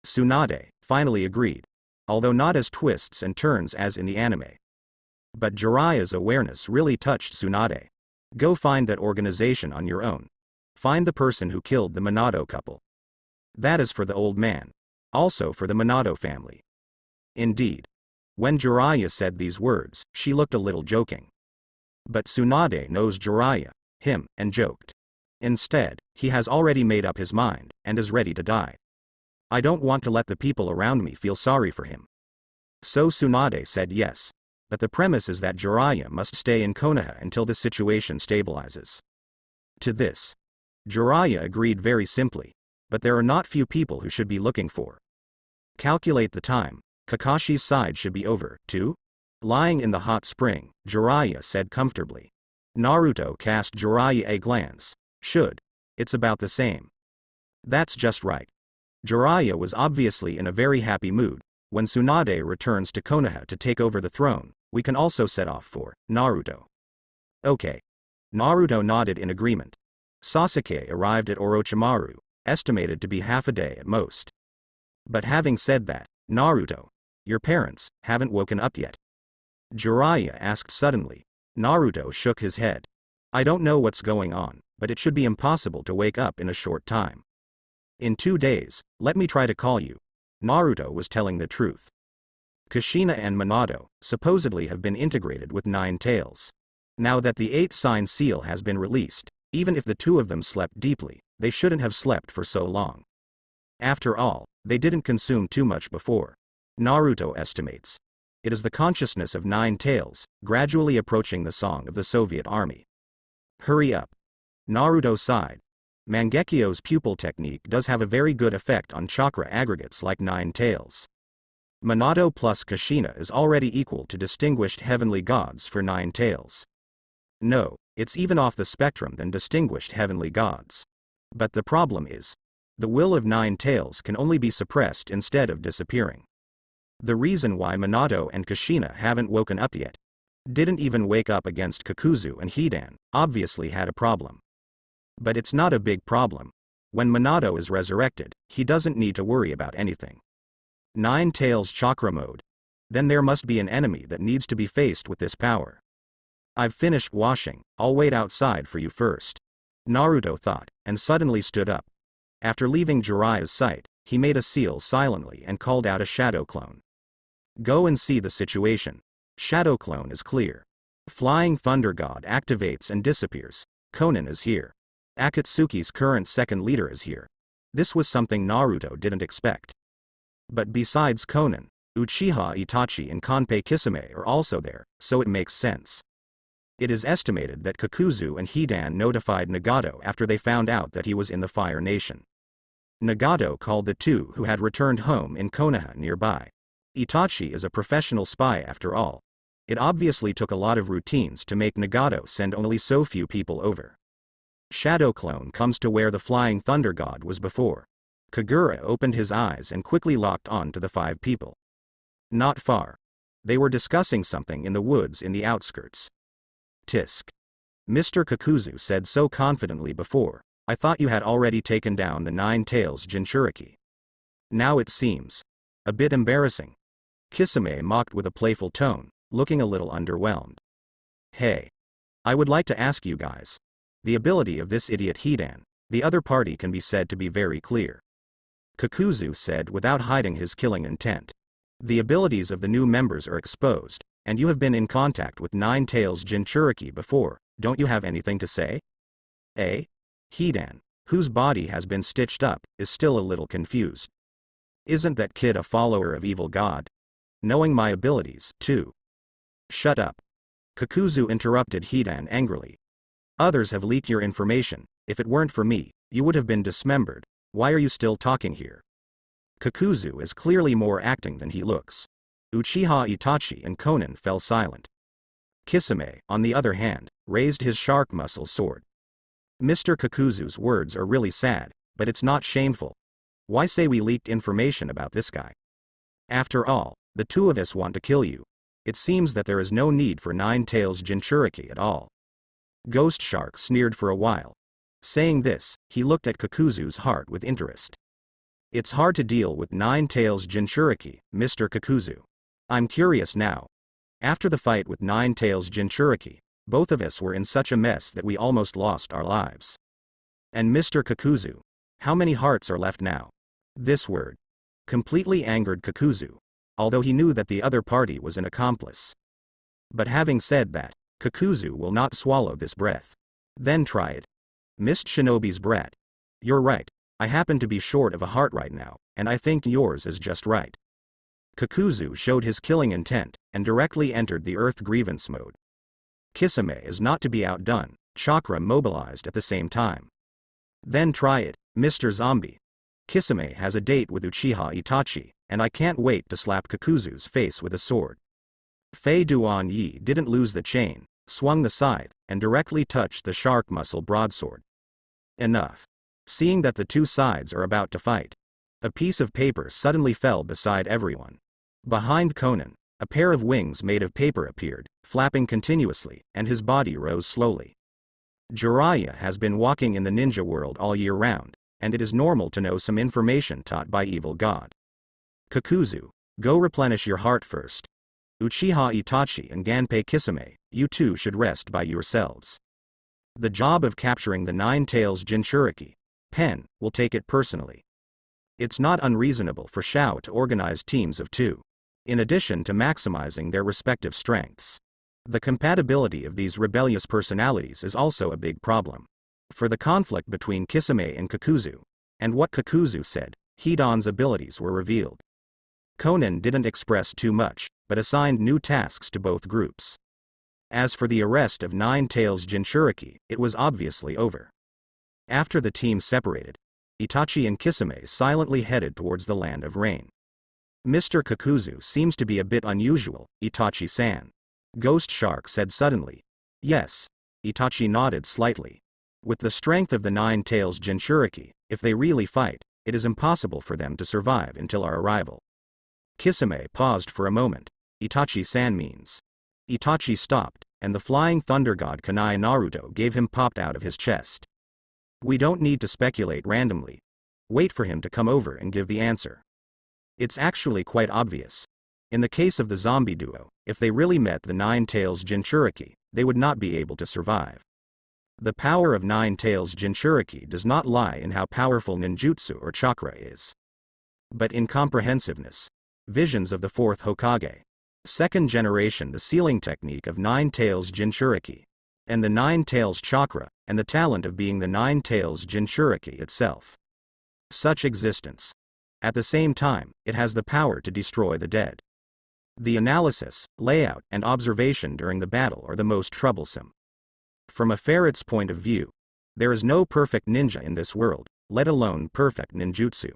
Tsunade finally agreed, although not as twists and turns as in the anime. But Jiraiya's awareness really touched Tsunade. Go find that organization on your own. Find the person who killed the Minato couple. That is for the old man. Also for the Minato family. Indeed. When Jiraiya said these words, she looked a little joking. But Tsunade knows Jiraiya, him, and joked. Instead, he has already made up his mind, and is ready to die. I don't want to let the people around me feel sorry for him. So Tsunade said yes. But the premise is that Jiraiya must stay in Konoha until the situation stabilizes. To this, Jiraiya agreed very simply, but there are not few people who should be looking for. Calculate the time, Kakashi's side should be over, too? Lying in the hot spring, Jiraiya said comfortably. Naruto cast Jiraiya a glance. Should. It's about the same. That's just right. Jiraiya was obviously in a very happy mood. When Tsunade returns to Konoha to take over the throne, we can also set off for Naruto. Okay. Naruto nodded in agreement. Sasuke arrived at Orochimaru, estimated to be half a day at most. But having said that, Naruto, your parents haven't woken up yet? Jiraiya asked suddenly. Naruto shook his head. I don't know what's going on, but it should be impossible to wake up in a short time. In 2 days, let me try to call you. Naruto was telling the truth. Kushina and Minato supposedly have been integrated with Nine Tails. Now that the 8-sign seal has been released, even if the two of them slept deeply, they shouldn't have slept for so long. After all, they didn't consume too much before. Naruto estimates. It is the consciousness of Nine Tails, gradually approaching the song of the Soviet army. Hurry up. Naruto sighed. Mangekyo's pupil technique does have a very good effect on chakra aggregates like Nine Tails. Minato plus Kushina is already equal to distinguished heavenly gods for Nine Tails. No, it's even off the spectrum than distinguished heavenly gods. But the problem is, the will of Nine Tails can only be suppressed instead of disappearing. The reason why Minato and Kushina haven't woken up yet, didn't even wake up against Kakuzu and Hidan, obviously had a problem. But it's not a big problem. When Minato is resurrected, he doesn't need to worry about anything. Nine Tails chakra mode. Then there must be an enemy that needs to be faced with this power. I've finished washing, I'll wait outside for you first. Naruto thought, and suddenly stood up. After leaving Jiraiya's sight, he made a seal silently and called out a shadow clone. Go and see the situation. Shadow clone is clear. Flying Thunder God activates and disappears. Konan is here. Akatsuki's current second leader is here. This was something Naruto didn't expect. But besides Konan, Uchiha Itachi and Kanpei Kisame are also there, so it makes sense. It is estimated that Kakuzu and Hidan notified Nagato after they found out that he was in the Fire Nation. Nagato called the two who had returned home in Konoha nearby. Itachi is a professional spy after all. It obviously took a lot of routines to make Nagato send only so few people over. Shadow Clone comes to where the Flying Thunder God was before. Kagura opened his eyes and quickly locked on to the 5 people. Not far. They were discussing something in the woods in the outskirts. Tisk. Mr. Kakuzu said so confidently before, I thought you had already taken down the Nine Tails Jinchuriki. Now it seems a bit embarrassing. Kisame mocked with a playful tone, looking a little underwhelmed. Hey. I would like to ask you guys. The ability of this idiot Hidan, the other party can be said to be very clear. Kakuzu said without hiding his killing intent. The abilities of the new members are exposed, and you have been in contact with Nine Tails Jinchuriki before, don't you have anything to say? Eh? Hidan, whose body has been stitched up, is still a little confused. Isn't that kid a follower of evil god? Knowing my abilities, too. Shut up. Kakuzu interrupted Hidan angrily. Others have leaked your information. If it weren't for me, you would have been dismembered. Why are you still talking here? Kakuzu is clearly more acting than he looks. Uchiha Itachi and Konan fell silent. Kisame, on the other hand, raised his shark muscle sword. Mr. Kakuzu's words are really sad, but it's not shameful. Why say we leaked information about this guy? After all, the two of us want to kill you. It seems that there is no need for Nine Tails Jinchuriki at all. Ghost Shark sneered for a while. Saying this, he looked at Kakuzu's heart with interest. It's hard to deal with Nine Tails Jinchuriki, Mr. Kakuzu. I'm curious now. After the fight with Nine Tails Jinchuriki, both of us were in such a mess that we almost lost our lives. And Mr. Kakuzu, how many hearts are left now? This word completely angered Kakuzu, although he knew that the other party was an accomplice. But having said that, Kakuzu will not swallow this breath. Then try it. Mist Shinobi's brat. You're right, I happen to be short of a heart right now, and I think yours is just right. Kakuzu showed his killing intent, and directly entered the Earth grievance mode. Kisame is not to be outdone, chakra mobilized at the same time. Then try it, Mr. Zombie. Kisame has a date with Uchiha Itachi, and I can't wait to slap Kakuzu's face with a sword. Fei Duan Yi didn't lose the chain, swung the scythe, and directly touched the shark muscle broadsword. Enough. Seeing that the two sides are about to fight, a piece of paper suddenly fell beside everyone. Behind Conan, a pair of wings made of paper appeared, flapping continuously, and his body rose slowly. Jiraiya has been walking in the ninja world all year round, and it is normal to know some information taught by evil god. Kakuzu, go replenish your heart first. Uchiha Itachi and Ganpei Kisame, you two should rest by yourselves. The job of capturing the Nine Tails Jinchuriki, Pen, will take it personally. It's not unreasonable for Shao to organize teams of two, in addition to maximizing their respective strengths. The compatibility of these rebellious personalities is also a big problem. For the conflict between Kisame and Kakuzu, and what Kakuzu said, Hidan's abilities were revealed. Conan didn't express too much, but assigned new tasks to both groups. As for the arrest of Nine Tails Jinchuriki, it was obviously over. After the teams separated, Itachi and Kisame silently headed towards the land of rain. Mr. Kakuzu seems to be a bit unusual, Itachi-san. Ghost Shark said suddenly. Yes. Itachi nodded slightly. With the strength of the Nine Tails Jinchuriki, if they really fight, it is impossible for them to survive until our arrival. Kisame paused for a moment. Itachi-san means. Itachi stopped, and the flying thunder god Kanai Naruto gave him popped out of his chest. We don't need to speculate randomly. Wait for him to come over and give the answer. It's actually quite obvious. In the case of the zombie duo, if they really met the Nine Tails Jinchuriki, they would not be able to survive. The power of Nine Tails Jinchuriki does not lie in how powerful ninjutsu or chakra is, but in comprehensiveness. Visions of the fourth Hokage. Second generation, the sealing technique of Nine Tails Jinchuriki, and the Nine Tails chakra, and the talent of being the Nine Tails Jinchuriki itself. Such existence. At the same time, it has the power to destroy the dead. The analysis, layout, and observation during the battle are the most troublesome. From a ferret's point of view, there is no perfect ninja in this world, let alone perfect ninjutsu.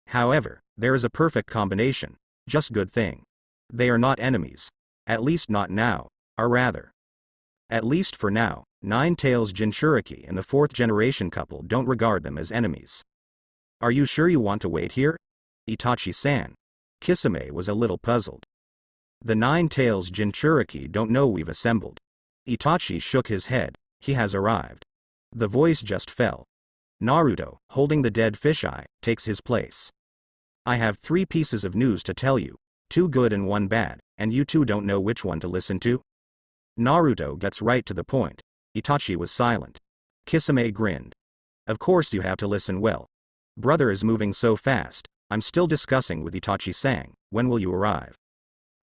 However, there is a perfect combination, just good thing. They are not enemies. At least not now, or rather. At least for now, Nine Tails Jinchuriki and the fourth generation couple don't regard them as enemies. Are you sure you want to wait here? Itachi-san. Kisame was a little puzzled. The Nine Tails Jinchuriki don't know we've assembled. Itachi shook his head. He has arrived. The voice just fell. Naruto, holding the dead fisheye, takes his place. I have 3 pieces of news to tell you, 2 good and 1 bad, and you two don't know which one to listen to? Naruto gets right to the point. Itachi was silent. Kisame grinned. Of course you have to listen well. Brother is moving so fast. I'm still discussing with Itachi-san, when will you arrive?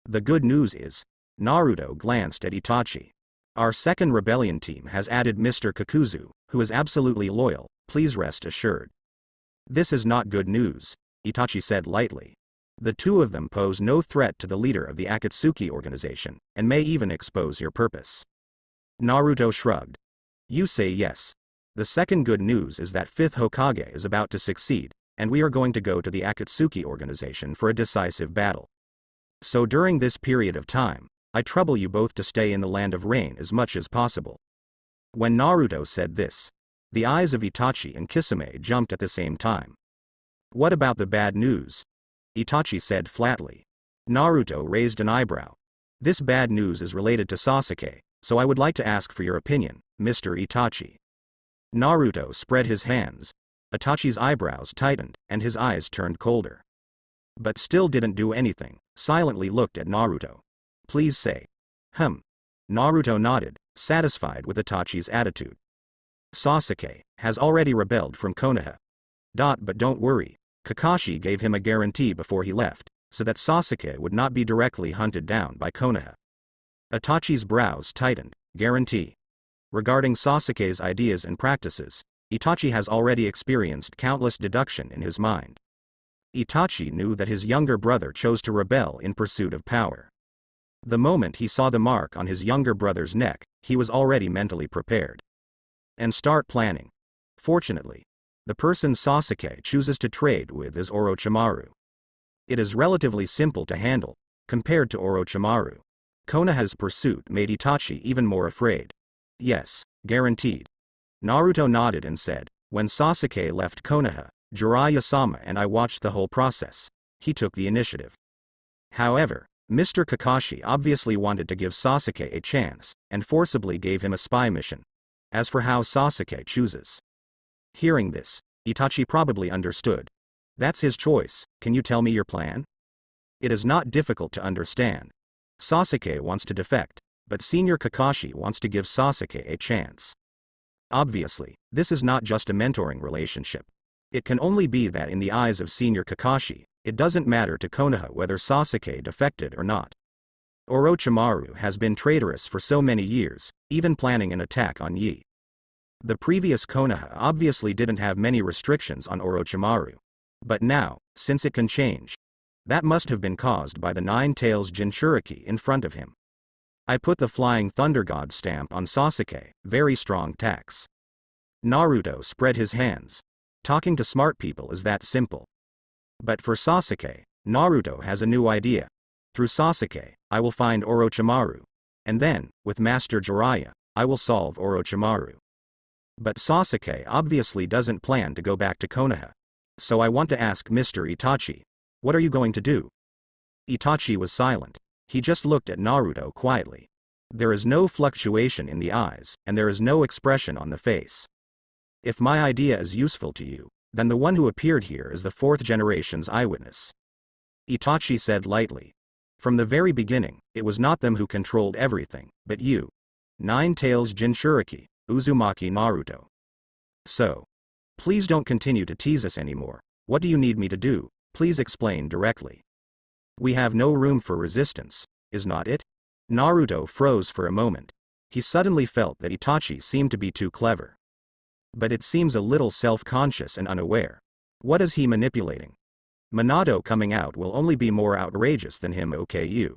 The good news is, Naruto glanced at Itachi. Our second rebellion team has added Mr. Kakuzu, who is absolutely loyal, please rest assured. This is not good news, Itachi said lightly. The two of them pose no threat to the leader of the Akatsuki organization, and may even expose your purpose. Naruto shrugged. You say yes. The second good news is that 5th Hokage is about to succeed, and we are going to go to the Akatsuki organization for a decisive battle. So during this period of time, I trouble you both to stay in the land of rain as much as possible. When Naruto said this, the eyes of Itachi and Kisame jumped at the same time. What about the bad news? Itachi said flatly. Naruto raised an eyebrow. This bad news is related to Sasuke, so I would like to ask for your opinion, Mr. Itachi. Naruto spread his hands. Itachi's eyebrows tightened, and his eyes turned colder. But still didn't do anything, silently looked at Naruto. Please say. Naruto nodded, satisfied with Itachi's attitude. Sasuke has already rebelled from Konoha. But don't worry, Kakashi gave him a guarantee before he left, so that Sasuke would not be directly hunted down by Konoha. Itachi's brows tightened. Guarantee. Regarding Sasuke's ideas and practices, Itachi has already experienced countless deduction in his mind. Itachi knew that his younger brother chose to rebel in pursuit of power. The moment he saw the mark on his younger brother's neck, he was already mentally prepared. And start planning. Fortunately, the person Sasuke chooses to trade with is Orochimaru. It is relatively simple to handle, compared to Orochimaru. Konoha's pursuit made Itachi even more afraid. Yes, guaranteed. Naruto nodded and said, when Sasuke left Konoha, Jiraiya-sama and I watched the whole process. He took the initiative. However, Mr. Kakashi obviously wanted to give Sasuke a chance, and forcibly gave him a spy mission. As for how Sasuke chooses. Hearing this, Itachi probably understood. That's his choice, can you tell me your plan? It is not difficult to understand. Sasuke wants to defect, but Senior Kakashi wants to give Sasuke a chance. Obviously, this is not just a mentoring relationship. It can only be that in the eyes of Senior Kakashi, it doesn't matter to Konoha whether Sasuke defected or not. Orochimaru has been traitorous for so many years, even planning an attack on Yi. The previous Konoha obviously didn't have many restrictions on Orochimaru. But now, since it can change, that must have been caused by the Nine Tails Jinchuriki in front of him. I put the Flying Thunder God stamp on Sasuke, very strong tax. Naruto spread his hands. Talking to smart people is that simple. But for Sasuke, Naruto has a new idea. Through Sasuke, I will find Orochimaru. And then, with Master Jiraiya, I will solve Orochimaru. But Sasuke obviously doesn't plan to go back to Konoha. So I want to ask Mr. Itachi, what are you going to do? Itachi was silent. He just looked at Naruto quietly. There is no fluctuation in the eyes, and there is no expression on the face. If my idea is useful to you, then the one who appeared here is the fourth generation's eyewitness. Itachi said lightly. From the very beginning, it was not them who controlled everything, but you. Nine Tails Jinchuriki, Uzumaki Naruto. So. Please don't continue to tease us anymore. What do you need me to do? Please explain directly. We have no room for resistance, is not it? Naruto froze for a moment. He suddenly felt that Itachi seemed to be too clever. But it seems a little self-conscious and unaware. What is he manipulating? Minato coming out will only be more outrageous than him. OKU.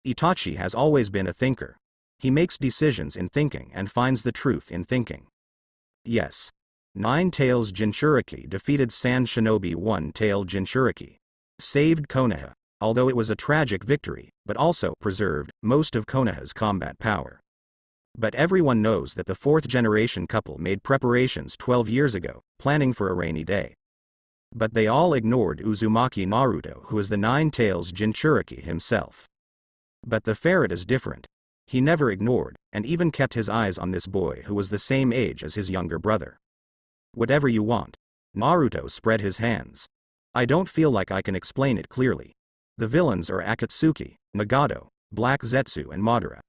Itachi has always been a thinker. He makes decisions in thinking and finds the truth in thinking. Yes. Nine Tails Jinchuriki defeated Sand Shinobi One-Tail Jinchuriki. Saved Konoha. Although it was a tragic victory, but also preserved most of Konoha's combat power. But everyone knows that the fourth generation couple made preparations 12 years ago, planning for a rainy day. But they all ignored Uzumaki Naruto, who is the Nine Tails Jinchuriki himself. But the ferret is different. He never ignored, and even kept his eyes on this boy who was the same age as his younger brother. Whatever you want. Naruto spread his hands. I don't feel like I can explain it clearly. The villains are Akatsuki, Nagato, Black Zetsu and Madara.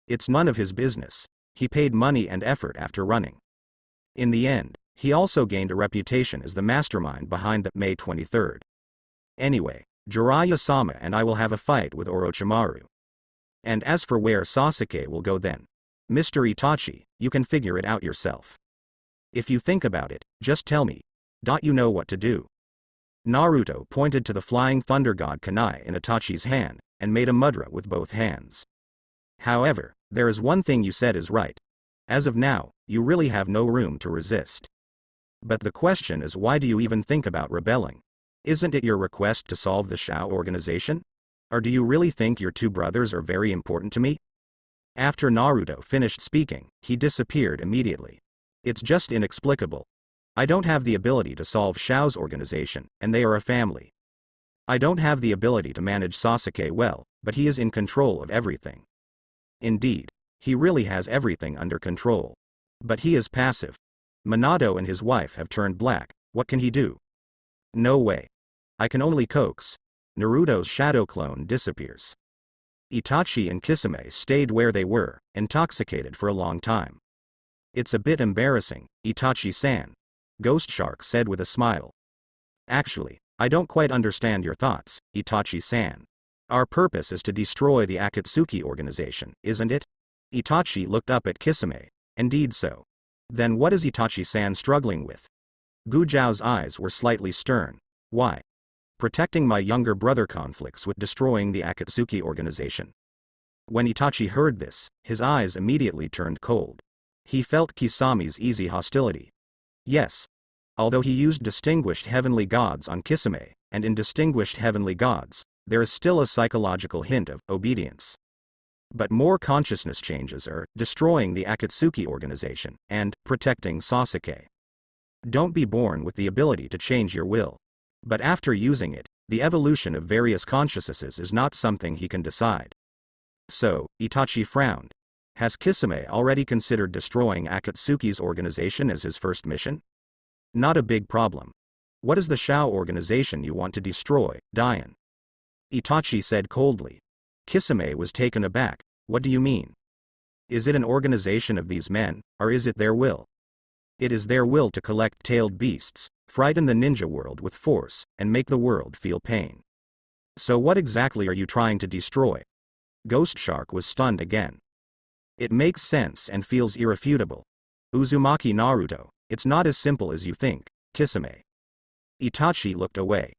It's none of his business. He paid money and effort after running. In the end, he also gained a reputation as the mastermind behind the May 23rd. Anyway, Jiraiya-sama and I will have a fight with Orochimaru. And as for where Sasuke will go then, Mr. Itachi, you can figure it out yourself. If you think about it, just tell me. You know what to do. Naruto pointed to the Flying Thunder God Kunai in Itachi's hand, and made a mudra with both hands. However, there is one thing you said is right. As of now, you really have no room to resist. But the question is, why do you even think about rebelling? Isn't it your request to solve the Shao organization? Or do you really think your two brothers are very important to me? After Naruto finished speaking, he disappeared immediately. It's just inexplicable. I don't have the ability to solve Shao's organization, and they are a family. I don't have the ability to manage Sasuke well, but he is in control of everything. Indeed, he really has everything under control. But he is passive. Minato and his wife have turned black, what can he do? No way. I can only coax. Naruto's shadow clone disappears. Itachi and Kisame stayed where they were, intoxicated for a long time. It's a bit embarrassing, Itachi-san, Ghost Shark said with a smile. Actually, I don't quite understand your thoughts, Itachi-san. Our purpose is to destroy the Akatsuki organization, isn't it? Itachi looked up at Kisame. Indeed so. Then what is Itachi-san struggling with? Gujiao's eyes were slightly stern. Why? Protecting my younger brother conflicts with destroying the Akatsuki organization. When Itachi heard this, his eyes immediately turned cold. He felt Kisame's easy hostility. Yes. Although he used distinguished heavenly gods on Kisame, and in distinguished heavenly gods, there is still a psychological hint of obedience. But more consciousness changes are destroying the Akatsuki organization and protecting Sasuke. Don't be born with the ability to change your will. But after using it, the evolution of various consciousnesses is not something he can decide. So, Itachi frowned. Has Kisame already considered destroying Akatsuki's organization as his first mission? Not a big problem. What is the Shao organization you want to destroy, Dian? Itachi said coldly. Kisame was taken aback. What do you mean? Is it an organization of these men, or is it their will? It is their will to collect tailed beasts, frighten the ninja world with force, and make the world feel pain. So what exactly are you trying to destroy? Ghost Shark was stunned again. It makes sense and feels irrefutable. Uzumaki Naruto, it's not as simple as you think, Kisame. Itachi looked away.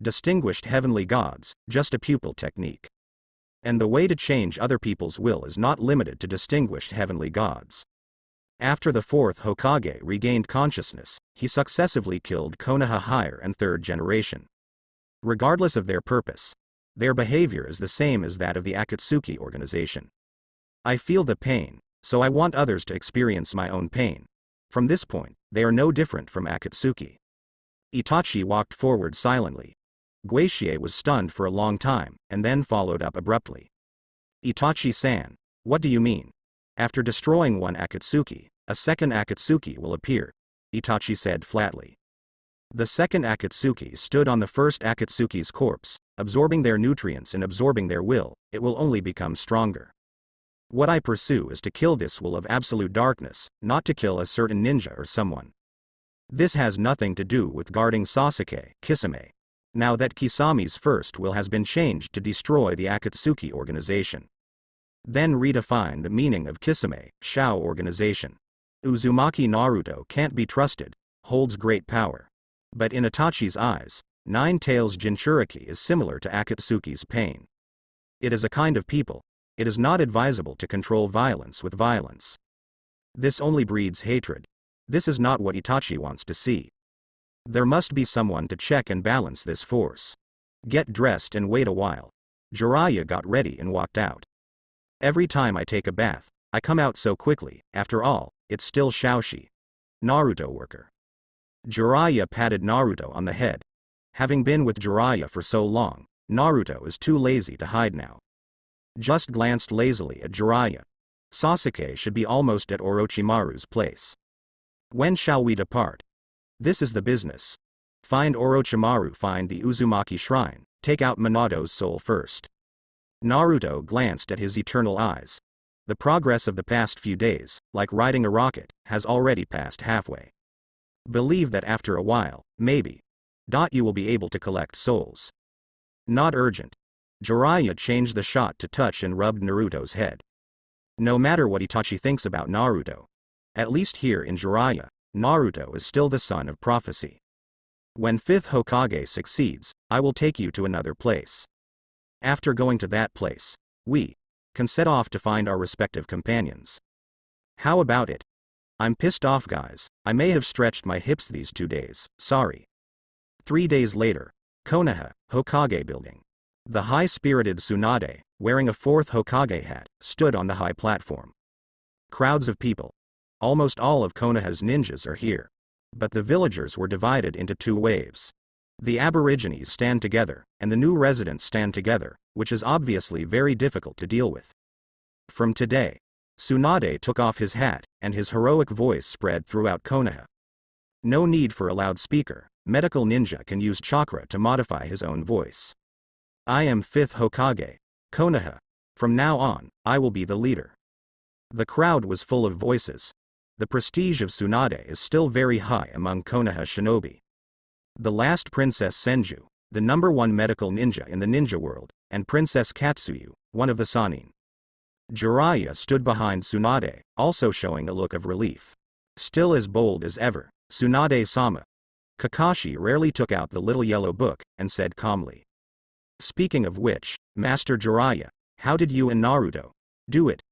Distinguished heavenly gods, just a pupil technique. And the way to change other people's will is not limited to distinguished heavenly gods. After the fourth Hokage regained consciousness, he successively killed Konoha higher and third generation. Regardless of their purpose, their behavior is the same as that of the Akatsuki organization. I feel the pain, so I want others to experience my own pain. From this point, they are no different from Akatsuki. Itachi walked forward silently. Guixier was stunned for a long time, and then followed up abruptly. Itachi-san, what do you mean? After destroying one Akatsuki, a second Akatsuki will appear, Itachi said flatly. The second Akatsuki stood on the first Akatsuki's corpse, absorbing their nutrients and absorbing their will. It will only become stronger. What I pursue is to kill this will of absolute darkness, not to kill a certain ninja or someone. This has nothing to do with guarding Sasuke, Kisame. Now that Kisame's first will has been changed to destroy the Akatsuki organization. Then redefine the meaning of Kisame, Shao organization. Uzumaki Naruto can't be trusted, holds great power. But in Itachi's eyes, Nine Tails Jinchuriki is similar to Akatsuki's pain. It is a kind of people. It is not advisable to control violence with violence. This only breeds hatred. This is not what Itachi wants to see. There must be someone to check and balance this force. Get dressed and wait a while. Jiraiya got ready and walked out. Every time I take a bath, I come out so quickly. After all, it's still Shaoshi. Naruto worker. Jiraiya patted Naruto on the head. Having been with Jiraiya for so long, Naruto is too lazy to hide now. Just glanced lazily at Jiraiya. Sasuke should be almost at Orochimaru's place. When shall we depart? This is the business. Find Orochimaru, find the Uzumaki shrine, take out Minato's soul first. Naruto glanced at his eternal eyes. The progress of the past few days, like riding a rocket, has already passed halfway. Believe that after a while, maybe, you will be able to collect souls. Not urgent. Jiraiya changed the shot to touch and rubbed Naruto's head. No matter what Itachi thinks about Naruto, at least here in Jiraiya, Naruto is still the son of prophecy. When 5th Hokage succeeds, I will take you to another place. After going to that place, we can set off to find our respective companions. How about it? I'm pissed off, guys. I may have stretched my hips these 2 days, sorry. 3 days later, Konoha, Hokage building. The high-spirited Tsunade, wearing a 4th Hokage hat, stood on the high platform. Crowds of people. Almost all of Konoha's ninjas are here. But the villagers were divided into 2 waves. The Aborigines stand together, and the new residents stand together, which is obviously very difficult to deal with. From today, Tsunade took off his hat, and his heroic voice spread throughout Konoha. No need for a loudspeaker. Medical ninja can use chakra to modify his own voice. I am 5th Hokage, Konoha. From now on, I will be the leader. The crowd was full of voices. The prestige of Tsunade is still very high among Konoha shinobi. The last Princess Senju, the #1 medical ninja in the ninja world, and Princess Katsuyu, one of the Sannin. Jiraiya stood behind Tsunade, also showing a look of relief. Still as bold as ever, Tsunade-sama. Kakashi rarely took out the little yellow book, and said calmly. Speaking of which, Master Jiraiya, how did you and Naruto do it?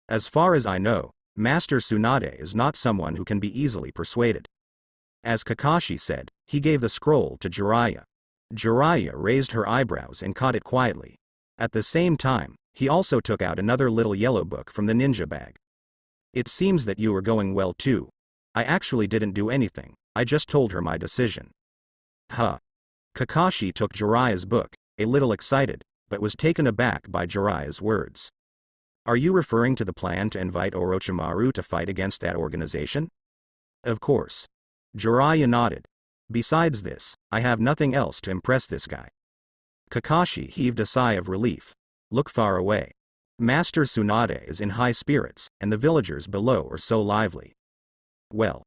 As far as I know, Master Tsunade is not someone who can be easily persuaded. As Kakashi said, he gave the scroll to Jiraiya. Jiraiya raised her eyebrows and caught it quietly. At the same time, he also took out another little yellow book from the ninja bag. It seems that you are going well too. I actually didn't do anything, I just told her my decision. Huh. Kakashi took Jiraiya's book, a little excited, but was taken aback by Jiraiya's words. Are you referring to the plan to invite Orochimaru to fight against that organization? Of course. Jiraiya nodded. Besides this, I have nothing else to impress this guy. Kakashi heaved a sigh of relief. Look far away. Master Tsunade is in high spirits, and the villagers below are so lively. Well.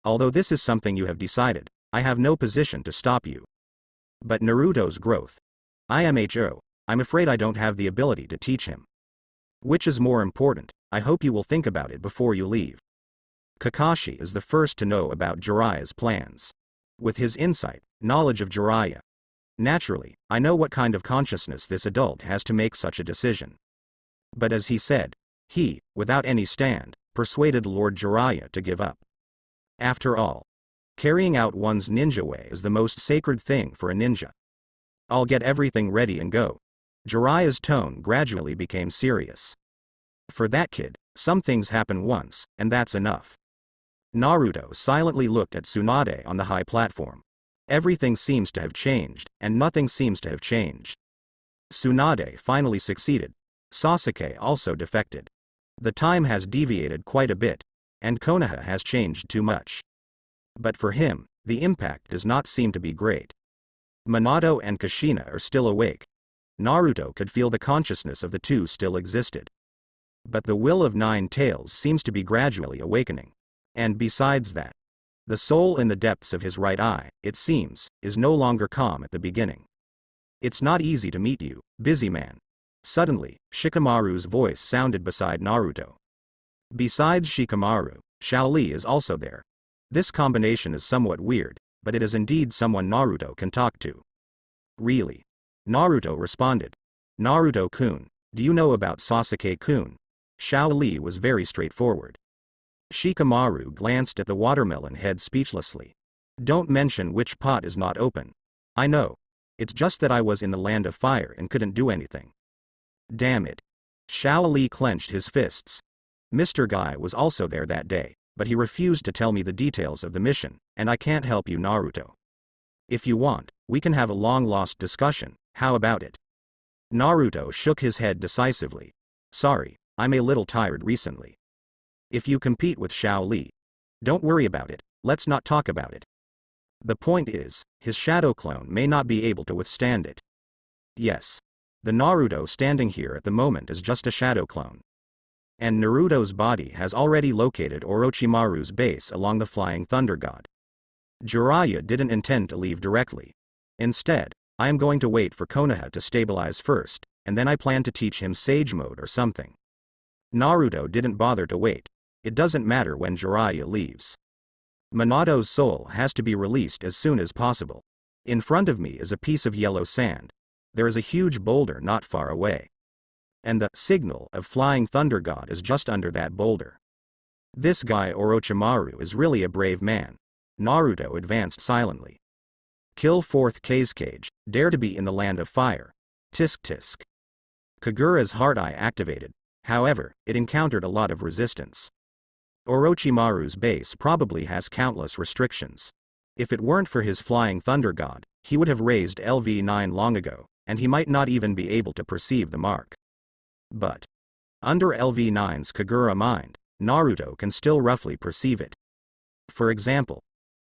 Although this is something you have decided, I have no position to stop you. But Naruto's growth. I'm afraid I don't have the ability to teach him. Which is more important, I hope you will think about it before you leave. Kakashi is the first to know about Jiraiya's plans. With his insight, knowledge of Jiraiya. Naturally, I know what kind of consciousness this adult has to make such a decision. But as he said, he, without any stand, persuaded Lord Jiraiya to give up. After all, carrying out one's ninja way is the most sacred thing for a ninja. I'll get everything ready and go. Jiraiya's tone gradually became serious. For that kid, some things happen once, and that's enough. Naruto silently looked at Tsunade on the high platform. Everything seems to have changed, and nothing seems to have changed. Tsunade finally succeeded. Sasuke also defected. The time has deviated quite a bit, and Konoha has changed too much. But for him, the impact does not seem to be great. Minato and Kushina are still awake. Naruto could feel the consciousness of the two still existed. But the will of Nine Tails seems to be gradually awakening. And besides that, the soul in the depths of his right eye, it seems, is no longer calm at the beginning. It's not easy to meet you, busy man. Suddenly, Shikamaru's voice sounded beside Naruto. Besides Shikamaru, Shaoli is also there. This combination is somewhat weird, but it is indeed someone Naruto can talk to. Really? Naruto responded. Naruto-kun, do you know about Sasuke-kun? Shaoli was very straightforward. Shikamaru glanced at the watermelon head speechlessly. Don't mention which pot is not open. I know. It's just that I was in the land of fire and couldn't do anything. Damn it. Shaoli clenched his fists. Mr. Guy was also there that day, but he refused to tell me the details of the mission, and I can't help you, Naruto. If you want, we can have a long-lost discussion, how about it? Naruto shook his head decisively. Sorry, I'm a little tired recently. If you compete with Shaoli, don't worry about it, let's not talk about it. The point is, his shadow clone may not be able to withstand it. Yes. The Naruto standing here at the moment is just a shadow clone. And Naruto's body has already located Orochimaru's base along the Flying Thunder God. Jiraiya didn't intend to leave directly. Instead, I am going to wait for Konoha to stabilize first, and then I plan to teach him Sage Mode or something. Naruto didn't bother to wait. It doesn't matter when Jiraiya leaves. Minato's soul has to be released as soon as possible. In front of me is a piece of yellow sand. There is a huge boulder not far away. And the signal of Flying Thunder God is just under that boulder. This guy Orochimaru is really a brave man. Naruto advanced silently. Kill 4th Kazekage, dare to be in the land of fire. Tisk tisk. Kagura's heart eye activated. However, it encountered a lot of resistance. Orochimaru's base probably has countless restrictions. If it weren't for his Flying Thunder God, he would have raised LV9 long ago, and he might not even be able to perceive the mark. But under LV9's Kagura mind, Naruto can still roughly perceive it. For example,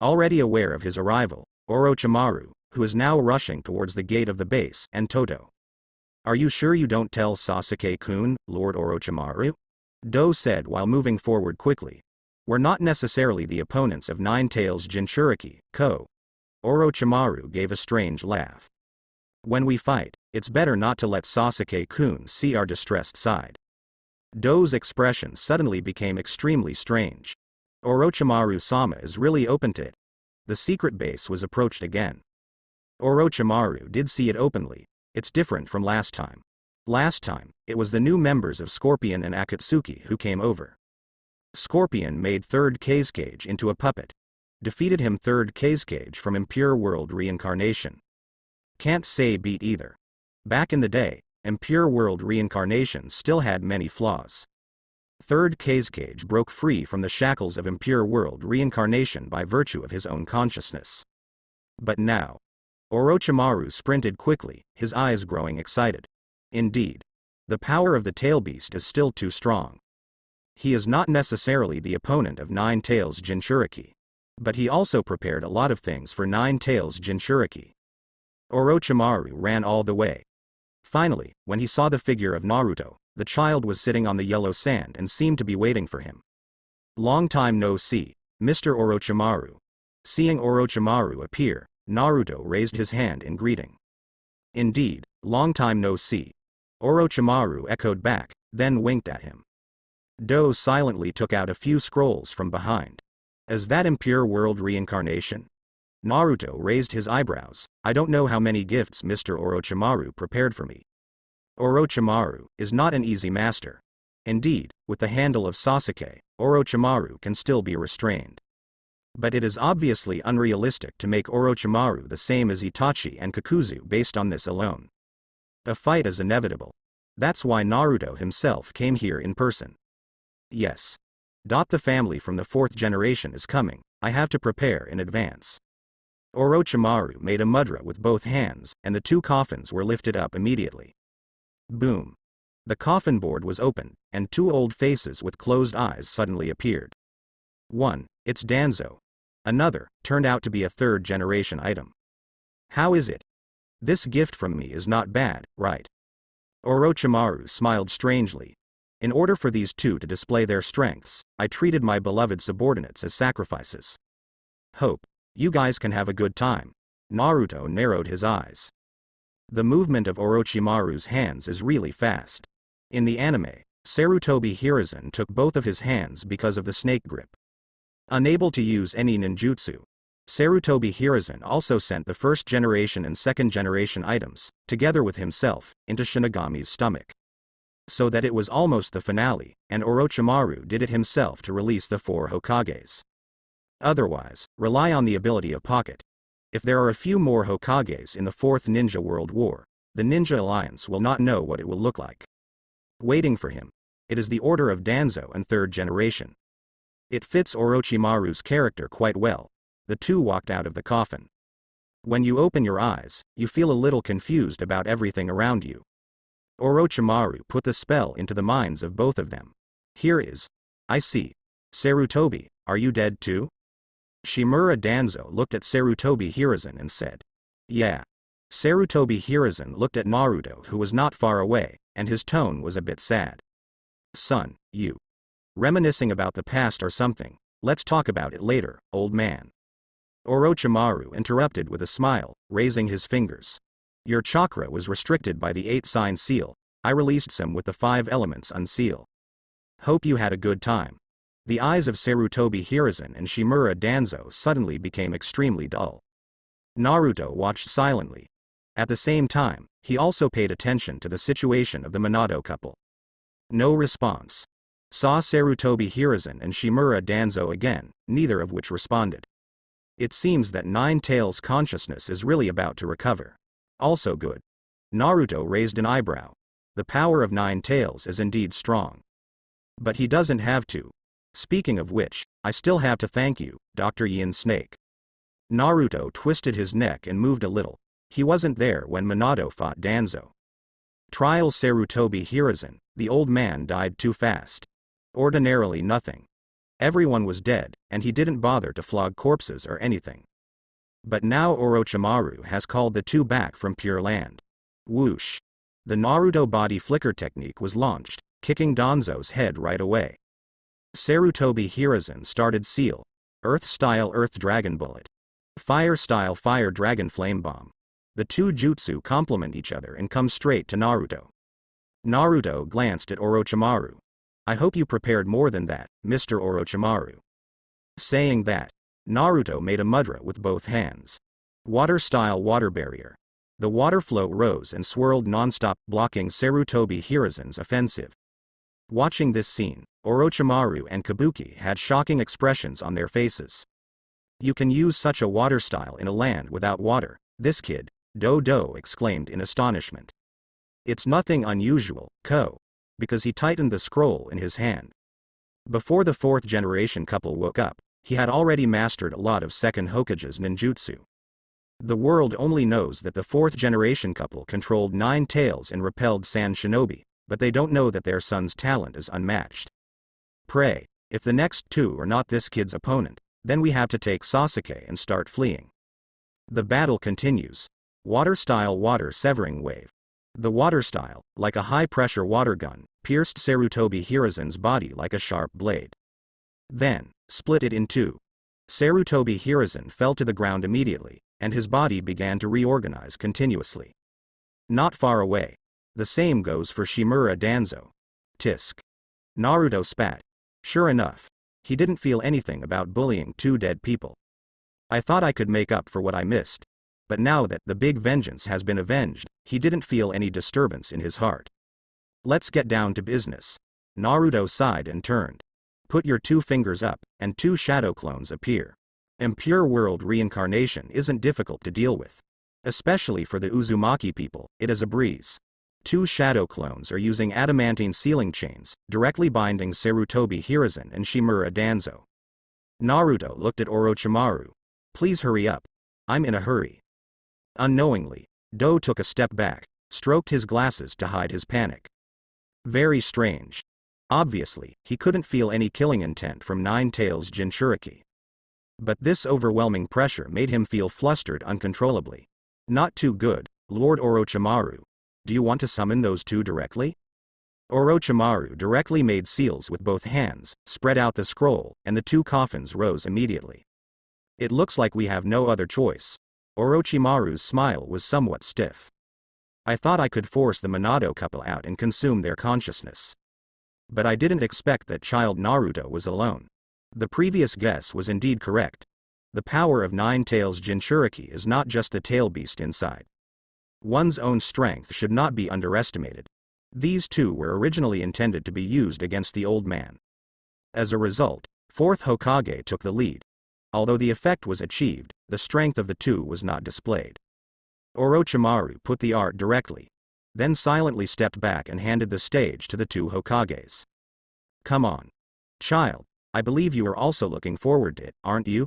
Already aware of his arrival, Orochimaru, who is now rushing towards the gate of the base, and Toto. Are you sure you don't tell Sasuke-kun, Lord Orochimaru? Do said while moving forward quickly. We're not necessarily the opponents of Nine-Tails Jinchuriki, Ko. Orochimaru gave a strange laugh. When we fight, it's better not to let Sasuke-kun see our distressed side. Do's expression suddenly became extremely strange. Orochimaru-sama is really open to it. The secret base was approached again. Orochimaru did see it openly. It's different from last time. Last time, it was the new members of Scorpion and Akatsuki who came over. Scorpion made Third Kazekage into a puppet. Defeated him. Third Kazekage from Impure World Reincarnation. Can't say beat either. Back in the day, Impure World Reincarnation still had many flaws. Third Kazekage broke free from the shackles of Impure World Reincarnation by virtue of his own consciousness. But now, Orochimaru sprinted quickly, his eyes growing excited. Indeed, the power of the tail beast is still too strong. He is not necessarily the opponent of Nine-Tails Jinchuriki. But he also prepared a lot of things for Nine-Tails Jinchuriki. Orochimaru ran all the way. Finally, when he saw the figure of Naruto, the child was sitting on the yellow sand and seemed to be waiting for him. Long time no see, Mr. Orochimaru. Seeing Orochimaru appear, Naruto raised his hand in greeting. Indeed, long time no see. Orochimaru echoed back, then winked at him. Do silently took out a few scrolls from behind. Is that Impure World Reincarnation? Naruto raised his eyebrows. I don't know how many gifts Mr. Orochimaru prepared for me. Orochimaru is not an easy master. Indeed, with the handle of Sasuke, Orochimaru can still be restrained. But it is obviously unrealistic to make Orochimaru the same as Itachi and Kakuzu based on this alone. A fight is inevitable. That's why Naruto himself came here in person. Yes. The family from the 4th generation is coming. I have to prepare in advance. Orochimaru made a mudra with both hands, and the 2 coffins were lifted up immediately. Boom. The coffin board was opened, and 2 old faces with closed eyes suddenly appeared. One, it's Danzo. Another, turned out to be a 3rd generation item. How is it? This gift from me is not bad, right? Orochimaru smiled strangely. In order for these 2 to display their strengths, I treated my beloved subordinates as sacrifices. Hope you guys can have a good time. Naruto narrowed his eyes. The movement of Orochimaru's hands is really fast. In the anime, Sarutobi Hiruzen took both of his hands because of the snake grip. Unable to use any ninjutsu, Sarutobi Hiruzen also sent the 1st generation and 2nd generation items, together with himself, into Shinigami's stomach. So that it was almost the finale, and Orochimaru did it himself to release the 4 Hokages. Otherwise, rely on the ability of Pocket. If there are a few more Hokages in the 4th Ninja World War, the Ninja Alliance will not know what it will look like. Waiting for him. It is the order of Danzo and 3rd generation. It fits Orochimaru's character quite well. The 2 walked out of the coffin. When you open your eyes, you feel a little confused about everything around you. Orochimaru put the spell into the minds of both of them. Here is. I see. Sarutobi, are you dead too? Shimura Danzo looked at Sarutobi Hiruzen and said. Yeah. Sarutobi Hiruzen looked at Naruto, who was not far away, and his tone was a bit sad. Son, you reminiscing about the past or something? Let's talk about it later, old man. Orochimaru interrupted with a smile, raising his fingers. Your chakra was restricted by the 8-sign seal. I released some with the 5 elements unseal. Hope you had a good time. The eyes of Sarutobi Hiruzen and Shimura Danzo suddenly became extremely dull. Naruto watched silently. At the same time, he also paid attention to the situation of the Minato couple. No response. Saw Sarutobi Hiruzen and Shimura Danzo again, neither of which responded. It seems that Nine-Tails' consciousness is really about to recover. Also good. Naruto raised an eyebrow. The power of Nine-Tails is indeed strong. But he doesn't have to. Speaking of which, I still have to thank you, Dr. Yin Snake. Naruto twisted his neck and moved a little. He wasn't there when Minato fought Danzo. Trial Sarutobi Hiruzen, the old man died too fast. Ordinarily nothing. Everyone was dead, and he didn't bother to flog corpses or anything. But now Orochimaru has called the two back from Pure Land. Whoosh! The Naruto body flicker technique was launched, kicking Danzo's head right away. Sarutobi Hiruzen started Seal, Earth-style Earth Dragon Bullet, Fire-style Fire Dragon Flame Bomb. The two jutsu complement each other and come straight to Naruto. Naruto glanced at Orochimaru. I hope you prepared more than that, Mr. Orochimaru. Saying that, Naruto made a mudra with both hands. Water-style Water Barrier. The water flow rose and swirled non-stop, blocking Sarutobi Hiruzen's offensive. Watching this scene, Orochimaru and Kabuki had shocking expressions on their faces. You can use such a water style in a land without water, this kid, Do exclaimed in astonishment. It's nothing unusual, because he tightened the scroll in his hand. Before the fourth generation couple woke up, he had already mastered a lot of second Hokage's ninjutsu. The world only knows that the fourth generation couple controlled 9 tails and repelled Sand Shinobi, but they don't know that their son's talent is unmatched. Pray, if the next two are not this kid's opponent, then we have to take Sasuke and start fleeing. The battle continues. Water-style Water Severing Wave. The water style, like a high-pressure water gun, pierced Sarutobi Hiruzen's body like a sharp blade. Then, split it in two. Sarutobi Hiruzen fell to the ground immediately, and his body began to reorganize continuously. Not far away. The same goes for Shimura Danzo. Tisk. Naruto spat. Sure enough. He didn't feel anything about bullying two dead people. I thought I could make up for what I missed. But now that the big vengeance has been avenged, he didn't feel any disturbance in his heart. Let's get down to business. Naruto sighed and turned. Put your 2 fingers up, and 2 shadow clones appear. Impure world reincarnation isn't difficult to deal with. Especially for the Uzumaki people, it is a breeze. 2 shadow clones are using adamantine sealing chains, directly binding Sarutobi Hiruzen and Shimura Danzo. Naruto looked at Orochimaru. Please hurry up. I'm in a hurry. Unknowingly, Do took a step back, stroked his glasses to hide his panic. Very strange. Obviously, he couldn't feel any killing intent from Nine Tails Jinchuriki. But this overwhelming pressure made him feel flustered uncontrollably. Not too good, Lord Orochimaru. Do you want to summon those 2 directly? Orochimaru directly made seals with both hands, spread out the scroll, and the 2 coffins rose immediately. It looks like we have no other choice. Orochimaru's smile was somewhat stiff. I thought I could force the Minato couple out and consume their consciousness. But I didn't expect that child Naruto was alone. The previous guess was indeed correct. The power of Nine Tails Jinchuriki is not just the tail beast inside. One's own strength should not be underestimated. These 2 were originally intended to be used against the old man. As a result, 4th Hokage took the lead. Although the effect was achieved, the strength of the 2 was not displayed. Orochimaru put the art directly, then silently stepped back and handed the stage to the 2 Hokages. Come on. Child, I believe you are also looking forward to it, aren't you?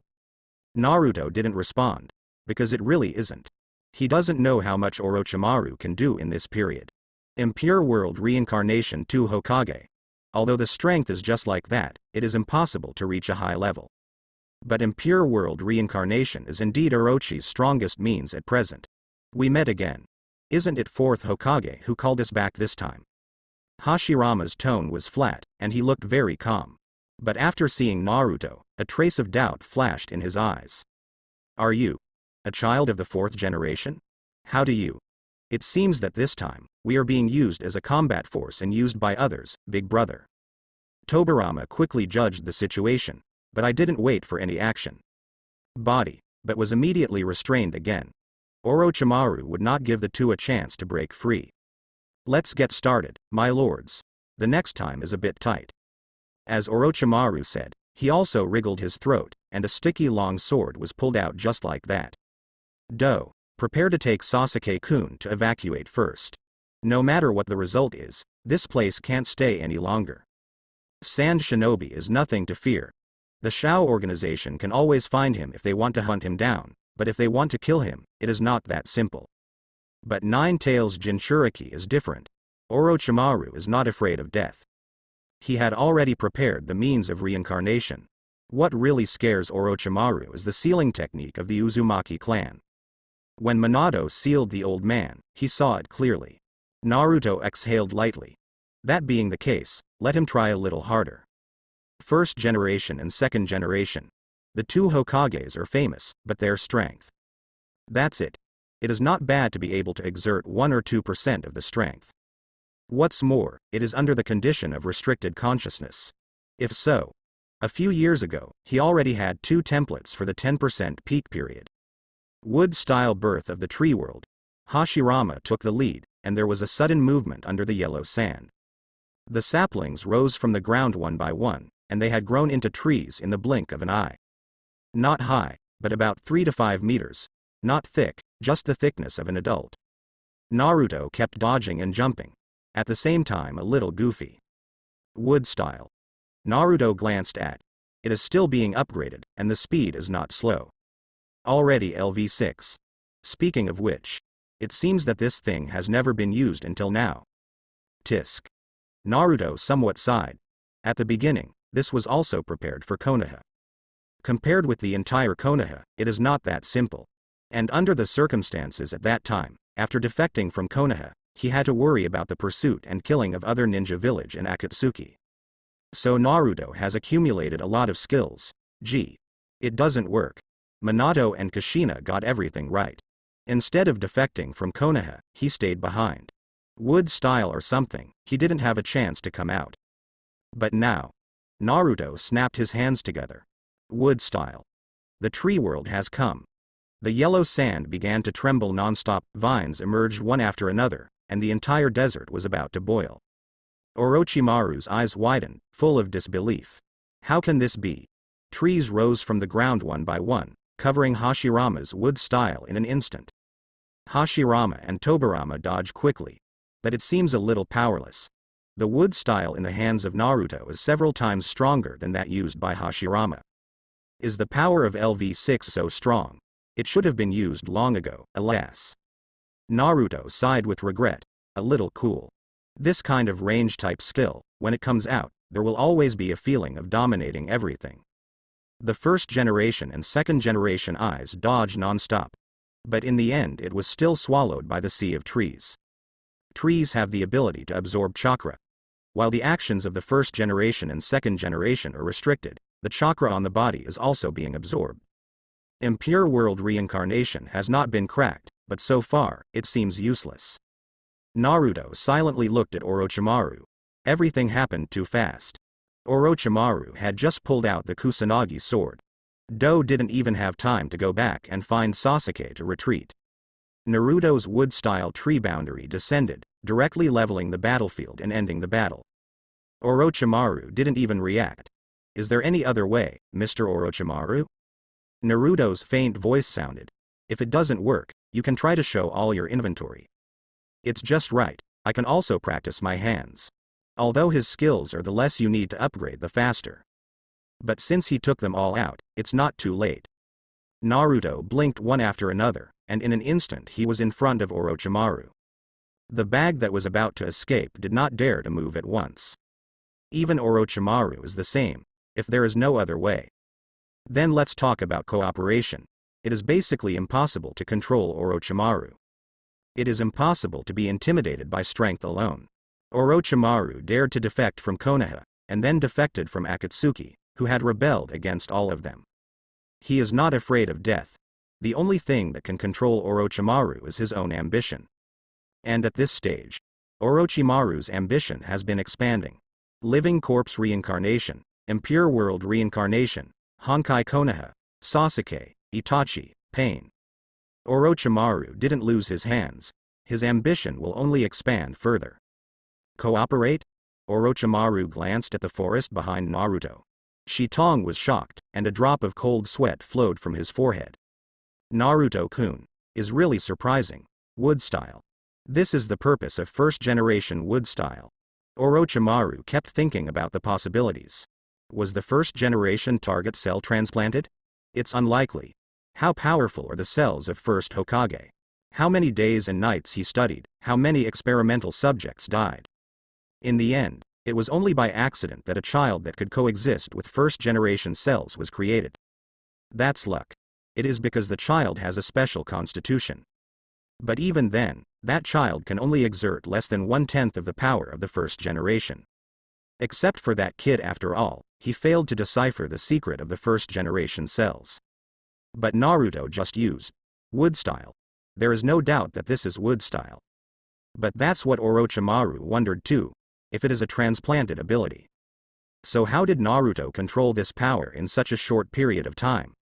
Naruto didn't respond, because it really isn't. He doesn't know how much Orochimaru can do in this period. Impure World Reincarnation 2 Hokage. Although the strength is just like that, it is impossible to reach a high level. But Impure World Reincarnation is indeed Orochi's strongest means at present. We met again. Isn't it 4th Hokage who called us back this time? Hashirama's tone was flat, and he looked very calm. But after seeing Naruto, a trace of doubt flashed in his eyes. Are you a child of the 4th generation? How do you? It seems that this time, we are being used as a combat force and used by others, big brother. Tobirama quickly judged the situation, but I didn't wait for any action. Body, but was immediately restrained again. Orochimaru would not give the 2 a chance to break free. Let's get started, my lords. The next time is a bit tight. As Orochimaru said, he also wriggled his throat, and a sticky long sword was pulled out just like that. Do, prepare to take Sasuke-kun to evacuate first. No matter what the result is, this place can't stay any longer. Sand Shinobi is nothing to fear. The Shao organization can always find him if they want to hunt him down, but if they want to kill him, it is not that simple. But Nine Tails Jinchuriki is different. Orochimaru is not afraid of death. He had already prepared the means of reincarnation. What really scares Orochimaru is the sealing technique of the Uzumaki clan. When Minato sealed the old man, he saw it clearly. Naruto exhaled lightly. That being the case, let him try a little harder. First generation and second generation. The two Hokages are famous, but their strength. That's it. It is not bad to be able to exert 1 or 2% of the strength. What's more, it is under the condition of restricted consciousness. If so, a few years ago, he already had 2 templates for the 10% peak period. Wood-style birth of the tree world. Hashirama took the lead, and there was a sudden movement under the yellow sand. The saplings rose from the ground one by one, and they had grown into trees in the blink of an eye. Not high, but about 3 to 5 meters. Not thick, just the thickness of an adult. Naruto kept dodging and jumping. At the same time a little goofy. Wood style. Naruto glanced at. It is still being upgraded, and the speed is not slow. Already LV6. Speaking of which, it seems that this thing has never been used until now. Tisk. Naruto somewhat sighed. At the beginning, this was also prepared for Konoha. Compared with the entire Konoha, it is not that simple. And under the circumstances at that time, after defecting from Konoha, he had to worry about the pursuit and killing of other ninja village in Akatsuki. So Naruto has accumulated a lot of skills. Gee. It doesn't work. Minato and Kushina got everything right. Instead of defecting from Konoha, he stayed behind. Wood style or something, he didn't have a chance to come out. But now, Naruto snapped his hands together. Wood style. The tree world has come. The yellow sand began to tremble non-stop, vines emerged one after another, and the entire desert was about to boil. Orochimaru's eyes widened, full of disbelief. How can this be? Trees rose from the ground one by one, covering Hashirama's wood style in an instant. Hashirama and Tobirama dodged quickly. But it seems a little powerless. The wood style in the hands of Naruto is several times stronger than that used by Hashirama. Is the power of LV6 so strong? It should have been used long ago, alas. Naruto sighed with regret. A little cool. This kind of range-type skill, when it comes out, there will always be a feeling of dominating everything. The first generation and second generation eyes dodged non-stop. But in the end it was still swallowed by the sea of trees. Trees have the ability to absorb chakra. While the actions of the first generation and second generation are restricted, the chakra on the body is also being absorbed. Impure world reincarnation has not been cracked, but so far, it seems useless. Naruto silently looked at Orochimaru. Everything happened too fast. Orochimaru had just pulled out the Kusanagi sword. Do didn't even have time to go back and find Sasuke to retreat. Naruto's wood-style tree boundary descended, directly leveling the battlefield and ending the battle. Orochimaru didn't even react. Is there any other way, Mr. Orochimaru? Naruto's faint voice sounded. If it doesn't work, you can try to show all your inventory. It's just right, I can also practice my hands. Although his skills are the less you need to upgrade the faster. But since he took them all out, it's not too late. Naruto blinked one after another, and in an instant he was in front of Orochimaru. The bag that was about to escape did not dare to move at once. Even Orochimaru is the same, if there is no other way. Then let's talk about cooperation. It is basically impossible to control Orochimaru. It is impossible to be intimidated by strength alone. Orochimaru dared to defect from Konoha, and then defected from Akatsuki, who had rebelled against all of them. He is not afraid of death. The only thing that can control Orochimaru is his own ambition. And at this stage, Orochimaru's ambition has been expanding. Living corpse reincarnation, impure world reincarnation, Honkai Konoha, Sasuke, Itachi, pain. Orochimaru didn't lose his hands. His ambition will only expand further. Cooperate? Orochimaru glanced at the forest behind Naruto. Shitong was shocked, and a drop of cold sweat flowed from his forehead. Naruto-kun is really surprising. Wood style. This is the purpose of first-generation wood style. Orochimaru kept thinking about the possibilities. Was the first-generation target cell transplanted? It's unlikely. How powerful are the cells of first Hokage? How many days and nights he studied, how many experimental subjects died. In the end, It was only by accident that a child that could coexist with first-generation cells was created. That's luck. It is because the child has a special constitution. But even then, that child can only exert less than 1/10 of the power of the first generation. Except for that kid, after all, he failed to decipher the secret of the first-generation cells. But Naruto just used wood style. There is no doubt that this is wood style. But that's what Orochimaru wondered too, if it is a transplanted ability. So how did Naruto control this power in such a short period of time?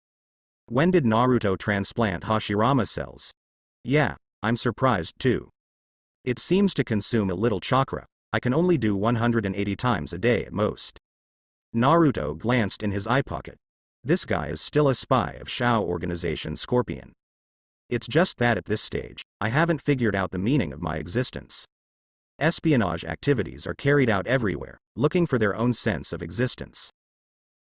When did Naruto transplant Hashirama cells? Yeah, I'm surprised too. It seems to consume a little chakra. I can only do 180 times a day at most. Naruto glanced in his eye pocket. This guy is still a spy of Shao Organization Scorpion. It's just that at this stage, I haven't figured out the meaning of my existence. Espionage activities are carried out everywhere, looking for their own sense of existence.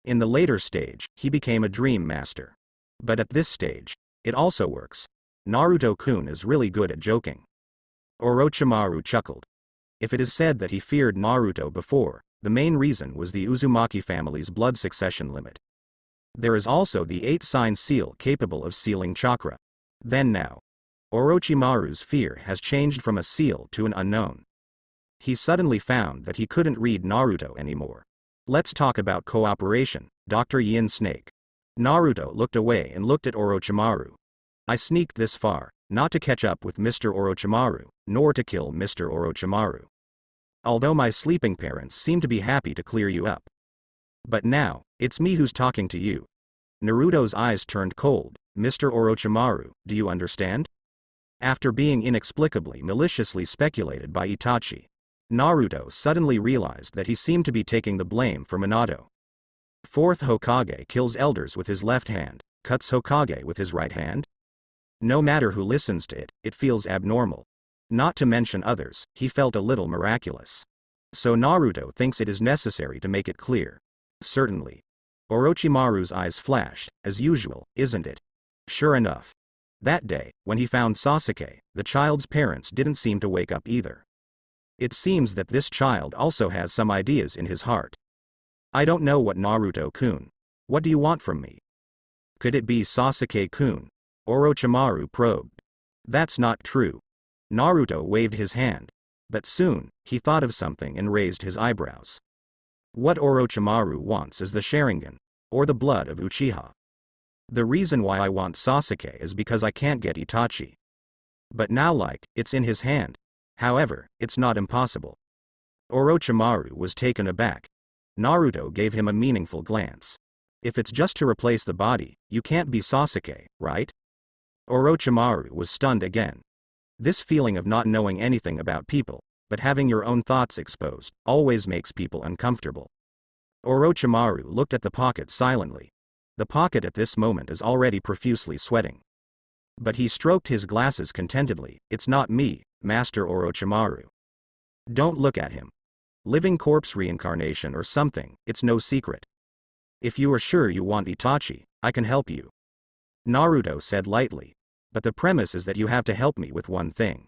In the later stage, he became a dream master. But at this stage, it also works. Naruto-kun is really good at joking. Orochimaru chuckled. If it is said that he feared Naruto before, the main reason was the Uzumaki family's blood succession limit. There is also the 8-sign seal capable of sealing chakra. Then now, Orochimaru's fear has changed from a seal to an unknown. He suddenly found that he couldn't read Naruto anymore. Let's talk about cooperation, Dr. Yin Snake. Naruto looked away and looked at Orochimaru. I sneaked this far, not to catch up with Mr. Orochimaru, nor to kill Mr. Orochimaru. Although my sleeping parents seem to be happy to clear you up. But now, it's me who's talking to you. Naruto's eyes turned cold. Mr. Orochimaru, do you understand? After being inexplicably maliciously speculated by Itachi, Naruto suddenly realized that he seemed to be taking the blame for Minato. Fourth Hokage kills elders with his left hand, cuts Hokage with his right hand? No matter who listens to it, it feels abnormal. Not to mention others, he felt a little miraculous. So Naruto thinks it is necessary to make it clear. Certainly. Orochimaru's eyes flashed, as usual, isn't it? Sure enough. That day, when he found Sasuke, the child's parents didn't seem to wake up either. It seems that this child also has some ideas in his heart. I don't know what Naruto-kun. What do you want from me? Could it be Sasuke-kun? Orochimaru probed. That's not true. Naruto waved his hand. But soon, he thought of something and raised his eyebrows. What Orochimaru wants is the Sharingan, or the blood of Uchiha. The reason why I want Sasuke is because I can't get Itachi. But now it's in his hand. However, it's not impossible. Orochimaru was taken aback. Naruto gave him a meaningful glance. If it's just to replace the body, you can't be Sasuke, right? Orochimaru was stunned again. This feeling of not knowing anything about people, but having your own thoughts exposed, always makes people uncomfortable. Orochimaru looked at the pocket silently. The pocket at this moment is already profusely sweating. But he stroked his glasses contentedly. It's not me, Master Orochimaru. Don't look at him. Living corpse reincarnation or something, it's no secret. If you are sure you want Itachi, I can help you. Naruto said lightly. But the premise is that you have to help me with one thing.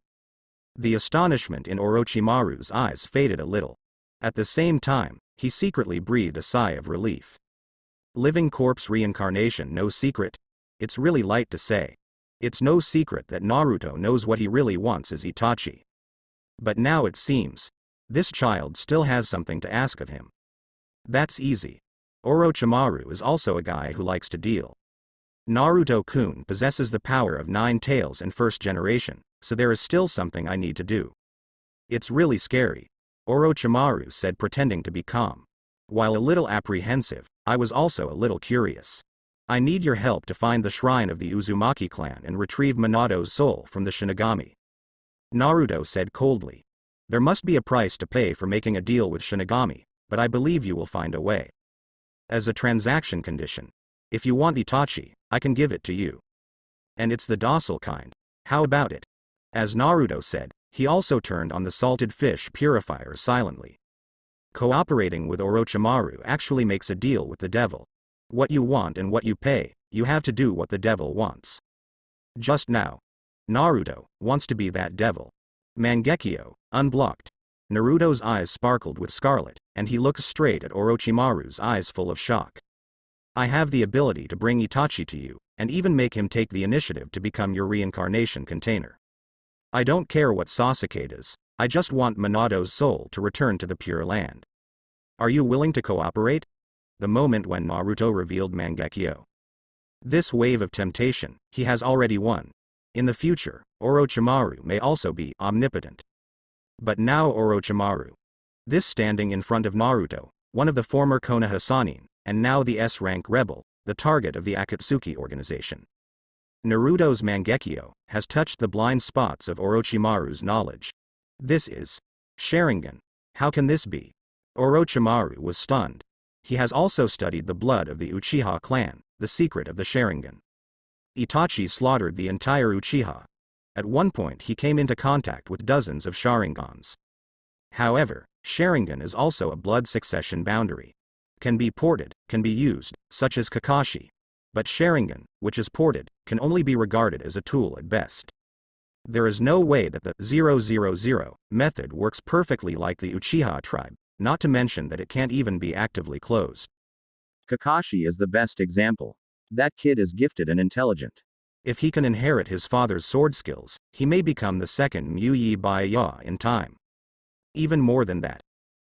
The astonishment in Orochimaru's eyes faded a little. At the same time, he secretly breathed a sigh of relief. Living corpse reincarnation no secret? It's really light to say. It's no secret that Naruto knows what he really wants is Itachi. But now it seems, this child still has something to ask of him. That's easy. Orochimaru is also a guy who likes to deal. Naruto-kun possesses the power of 9 tails and first generation, so there is still something I need to do. It's really scary, Orochimaru said, pretending to be calm. While a little apprehensive, I was also a little curious. I need your help to find the shrine of the Uzumaki clan and retrieve Minato's soul from the Shinigami. Naruto said coldly. There must be a price to pay for making a deal with Shinigami, but I believe you will find a way. As a transaction condition, if you want Itachi, I can give it to you. And it's the docile kind. How about it? As Naruto said, he also turned on the salted fish purifier silently. Cooperating with Orochimaru actually makes a deal with the devil. What you want and what you pay, you have to do what the devil wants. Just now, Naruto wants to be that devil. Mangekyo, unblocked. Naruto's eyes sparkled with scarlet, and he looked straight at Orochimaru's eyes full of shock. I have the ability to bring Itachi to you, and even make him take the initiative to become your reincarnation container. I don't care what Sasuke does, I just want Minato's soul to return to the Pure Land. Are you willing to cooperate? The moment when Naruto revealed Mangekyo. This wave of temptation, he has already won. In the future, Orochimaru may also be omnipotent. But now Orochimaru. This standing in front of Naruto, one of the former Konoha Sannin, and now the S-rank rebel, the target of the Akatsuki organization. Naruto's Mangekyo has touched the blind spots of Orochimaru's knowledge. This is Sharingan. How can this be? Orochimaru was stunned. He has also studied the blood of the Uchiha clan, the secret of the Sharingan. Itachi slaughtered the entire Uchiha. At one point he came into contact with dozens of Sharingans. However, Sharingan is also a blood succession boundary. Can be ported, can be used, such as Kakashi. But Sharingan, which is ported, can only be regarded as a tool at best. There is no way that the 000 method works perfectly like the Uchiha tribe, not to mention that it can't even be actively closed. Kakashi is the best example. That kid is gifted and intelligent. If he can inherit his father's sword skills, he may become the second Muyi Baya in time. Even more than that.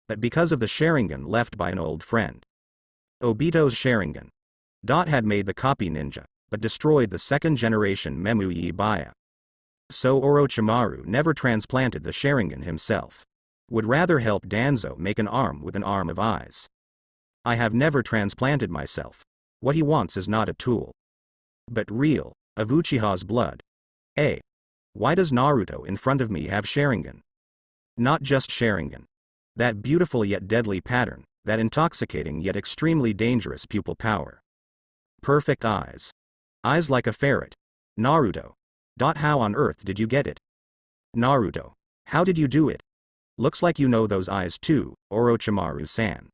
But because of the Sharingan left by an old friend. Obito's Sharingan. Had made the copy ninja, but destroyed the second-generation Memuyi Baya. So Orochimaru never transplanted the Sharingan himself. Would rather help Danzo make an arm with an arm of eyes. I have never transplanted myself. What he wants is not a tool. But real, of Uchiha's blood. Why does Naruto in front of me have Sharingan? Not just Sharingan. That beautiful yet deadly pattern, that intoxicating yet extremely dangerous pupil power. Perfect eyes. Eyes like a ferret. Naruto. How on earth did you get it? Naruto. How did you do it? Looks like you know those eyes too, Orochimaru-san.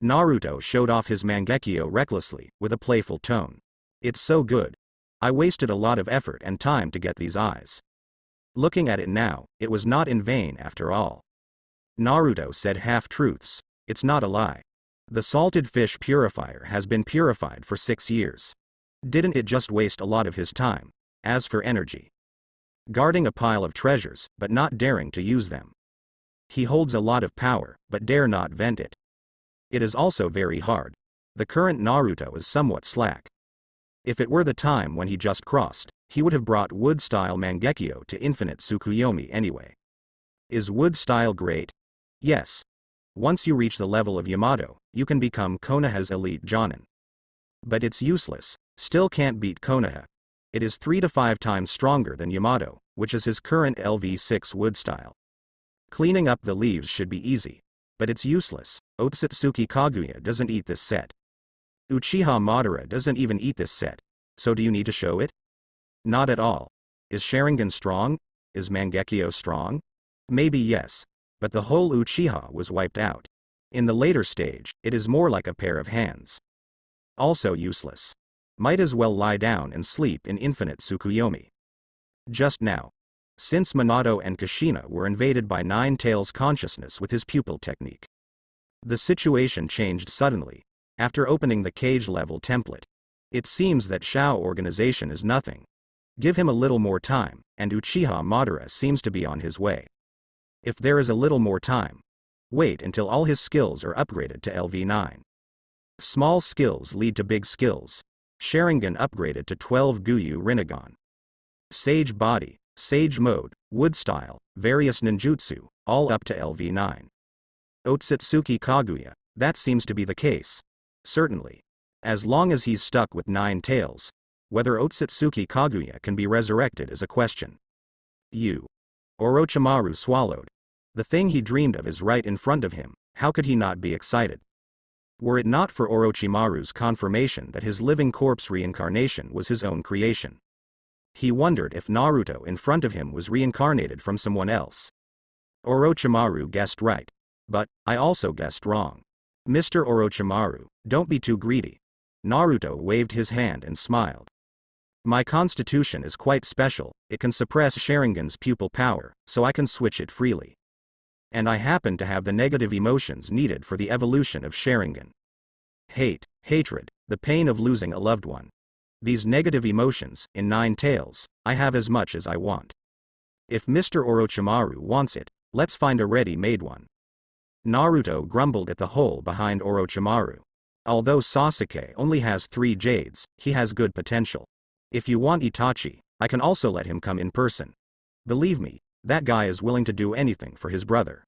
Naruto showed off his Mangekyo recklessly, with a playful tone. It's so good. I wasted a lot of effort and time to get these eyes. Looking at it now, it was not in vain after all. Naruto said half-truths. It's not a lie. The salted fish purifier has been purified for 6 years. Didn't it just waste a lot of his time? As for energy. Guarding a pile of treasures, but not daring to use them. He holds a lot of power, but dare not vent it. It is also very hard. The current Naruto is somewhat slack. If it were the time when he just crossed, he would have brought wood-style Mangekyo to infinite Tsukuyomi anyway. Is wood-style great? Yes. Once you reach the level of Yamato, you can become Konoha's elite Jonin. But it's useless, still can't beat Konoha. It is 3 to 5 times stronger than Yamato, which is his current LV6 wood style. Cleaning up the leaves should be easy. But it's useless. Otsutsuki Kaguya doesn't eat this set. Uchiha Madara doesn't even eat this set. So do you need to show it? Not at all. Is Sharingan strong? Is Mangekyo strong? Maybe yes. But the whole Uchiha was wiped out. In the later stage, it is more like a pair of hands. Also useless. Might as well lie down and sleep in infinite Tsukuyomi. Just now. Since Minato and Kushina were invaded by Nine Tails consciousness with his pupil technique. The situation changed suddenly, after opening the cage level template. It seems that Shao organization is nothing. Give him a little more time, and Uchiha Madara seems to be on his way. If there is a little more time. Wait until all his skills are upgraded to LV9. Small skills lead to big skills. Sharingan upgraded to 12 Guyu Rinnegan. Sage Body, Sage Mode, Wood Style, various ninjutsu, all up to LV9. Otsutsuki Kaguya, that seems to be the case. Certainly. As long as he's stuck with 9 tails. Whether Otsutsuki Kaguya can be resurrected is a question. Orochimaru swallowed. The thing he dreamed of is right in front of him, how could he not be excited? Were it not for Orochimaru's confirmation that his living corpse reincarnation was his own creation. He wondered if Naruto in front of him was reincarnated from someone else. Orochimaru guessed right. But, I also guessed wrong. Mr. Orochimaru, don't be too greedy. Naruto waved his hand and smiled. My constitution is quite special, it can suppress Sharingan's pupil power, so I can switch it freely. And I happen to have the negative emotions needed for the evolution of Sharingan. Hate, hatred, the pain of losing a loved one. These negative emotions, in 9 tails, I have as much as I want. If Mr. Orochimaru wants it, let's find a ready-made one. Naruto grumbled at the hole behind Orochimaru. Although Sasuke only has 3 jades, he has good potential. If you want Itachi, I can also let him come in person. Believe me, that guy is willing to do anything for his brother.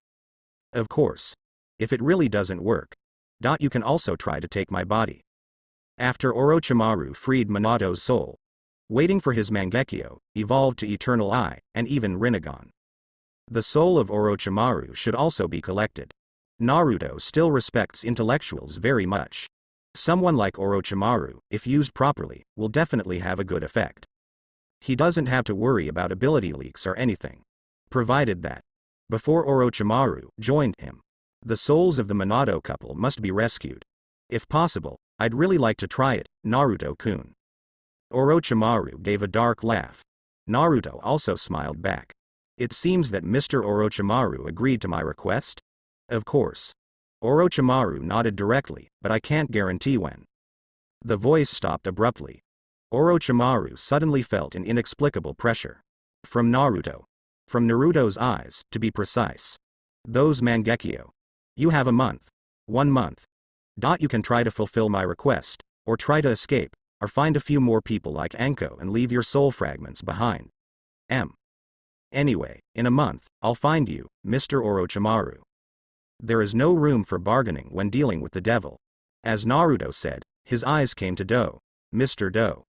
Of course. If it really doesn't work, you can also try to take my body. After Orochimaru freed Minato's soul, waiting for his Mangekyo, evolved to Eternal Eye, and even Rinnegan. The soul of Orochimaru should also be collected. Naruto still respects intellectuals very much. Someone like Orochimaru, if used properly, will definitely have a good effect. He doesn't have to worry about ability leaks or anything. Provided that, before Orochimaru joined him, the souls of the Minato couple must be rescued. If possible, I'd really like to try it, Naruto-kun. Orochimaru gave a dark laugh. Naruto also smiled back. It seems that Mr. Orochimaru agreed to my request? Of course. Orochimaru nodded directly, but I can't guarantee when. The voice stopped abruptly. Orochimaru suddenly felt an inexplicable pressure. From Naruto. From Naruto's eyes, to be precise. Those Mangekyo. You have a month. 1 month. You can try to fulfill my request, or try to escape, or find a few more people like Anko and leave your soul fragments behind. Anyway, in a month, I'll find you, Mr. Orochimaru. There is no room for bargaining when dealing with the devil. As Naruto said, his eyes came to Do. Mr. Do.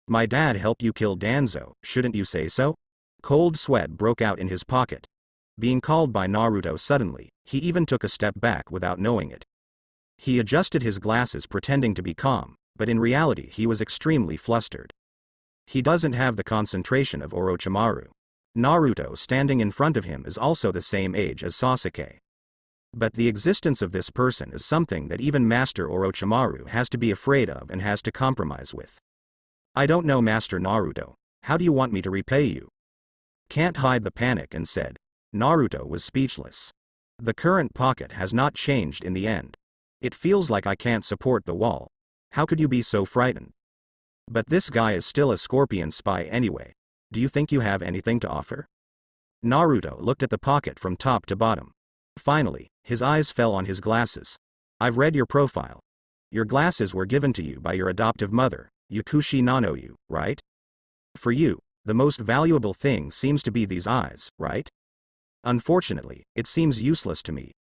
My dad helped you kill Danzo, shouldn't you say so? Cold sweat broke out in his pocket. Being called by Naruto suddenly, he even took a step back without knowing it. He adjusted his glasses pretending to be calm, but in reality he was extremely flustered. He doesn't have the concentration of Orochimaru. Naruto standing in front of him is also the same age as Sasuke. But the existence of this person is something that even Master Orochimaru has to be afraid of and has to compromise with. I don't know, Master Naruto, how do you want me to repay you? Can't hide the panic and said. Naruto was speechless. The current pocket has not changed in the end. It feels like I can't support the wall. How could you be so frightened? But this guy is still a scorpion spy anyway. Do you think you have anything to offer? Naruto looked at the pocket from top to bottom. Finally, his eyes fell on his glasses. I've read your profile. Your glasses were given to you by your adoptive mother, Yukushi Nanoyu, right? For you, the most valuable thing seems to be these eyes, right? Unfortunately, it seems useless to me.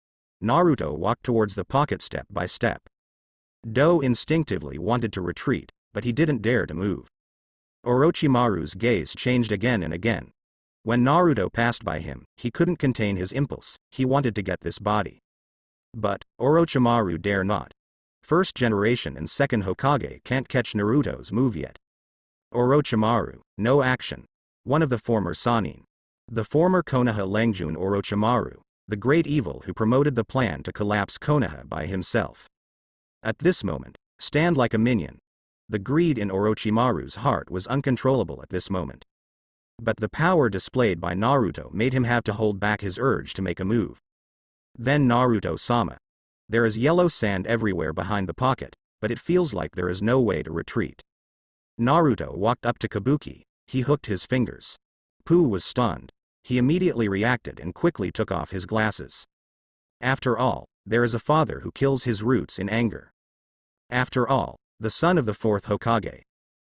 Naruto walked towards the pocket step by step. Do instinctively wanted to retreat, but he didn't dare to move. Orochimaru's gaze changed again and again. When Naruto passed by him, he couldn't contain his impulse, he wanted to get this body. But, Orochimaru dare not. First generation and second Hokage can't catch Naruto's move yet. Orochimaru, no action. One of the former Sannin. The former Konoha Lengjun Orochimaru, the great evil who promoted the plan to collapse Konoha by himself. At this moment, stand like a minion. The greed in Orochimaru's heart was uncontrollable at this moment. But the power displayed by Naruto made him have to hold back his urge to make a move. Then Naruto-sama. There is yellow sand everywhere behind the pocket, but it feels like there is no way to retreat. Naruto walked up to Kabuki, he hooked his fingers. Pooh was stunned. He immediately reacted and quickly took off his glasses. After all, there is a father who kills his roots in anger. After all, the son of the 4th Hokage.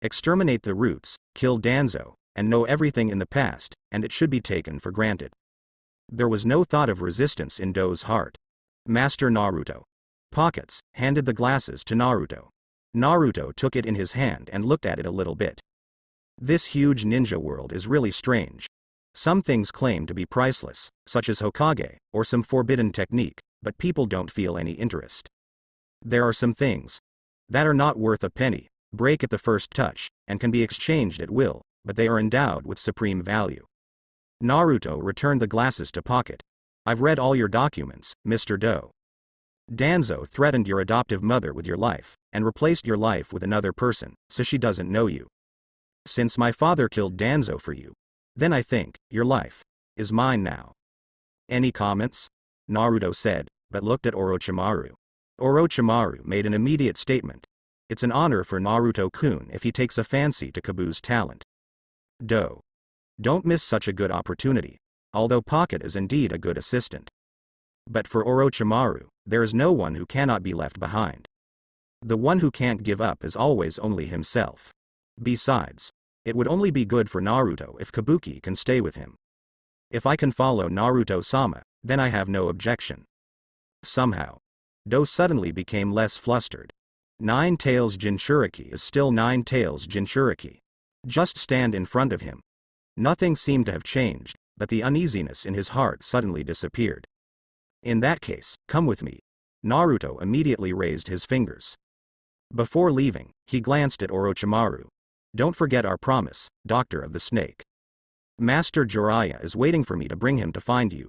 Exterminate the roots, kill Danzo, and know everything in the past, and it should be taken for granted. There was no thought of resistance in Do's heart. Master Naruto. Pockets, handed the glasses to Naruto. Naruto took it in his hand and looked at it a little bit. This huge ninja world is really strange. Some things claim to be priceless, such as Hokage, or some forbidden technique, but people don't feel any interest. There are some things that are not worth a penny, break at the first touch, and can be exchanged at will, but they are endowed with supreme value. Naruto returned the glasses to pocket. I've read all your documents, Mr. Do. Danzo threatened your adoptive mother with your life, and replaced your life with another person, so she doesn't know you. Since my father killed Danzo for you, then I think, your life is mine now. Any comments? Naruto said, but looked at Orochimaru. Orochimaru made an immediate statement. It's an honor for Naruto-kun if he takes a fancy to Kabu's talent. Don't miss such a good opportunity, although Pocket is indeed a good assistant. But for Orochimaru, there is no one who cannot be left behind. The one who can't give up is always only himself. Besides, it would only be good for Naruto if Kabuki can stay with him. If I can follow Naruto-sama, then I have no objection. Somehow, Do suddenly became less flustered. Nine Tails Jinchuriki is still Nine Tails Jinchuriki. Just stand in front of him. Nothing seemed to have changed, but the uneasiness in his heart suddenly disappeared. In that case, come with me. Naruto immediately raised his fingers. Before leaving, he glanced at Orochimaru. Don't forget our promise, Doctor of the Snake. Master Jiraiya is waiting for me to bring him to find you.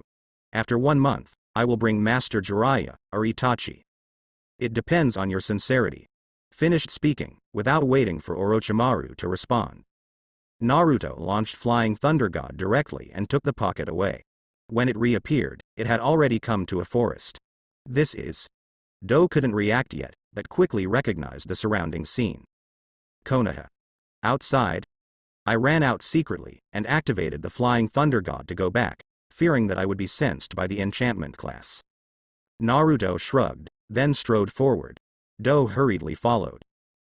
After 1 month, I will bring Master Jiraiya, or Itachi. It depends on your sincerity. Finished speaking, without waiting for Orochimaru to respond. Naruto launched Flying Thunder God directly and took the pocket away. When it reappeared, it had already come to a forest. This is. Do couldn't react yet, but quickly recognized the surrounding scene. Konoha. Outside. I ran out secretly and activated the Flying Thunder God to go back, fearing that I would be sensed by the enchantment class. Naruto shrugged, then strode forward. Do hurriedly followed.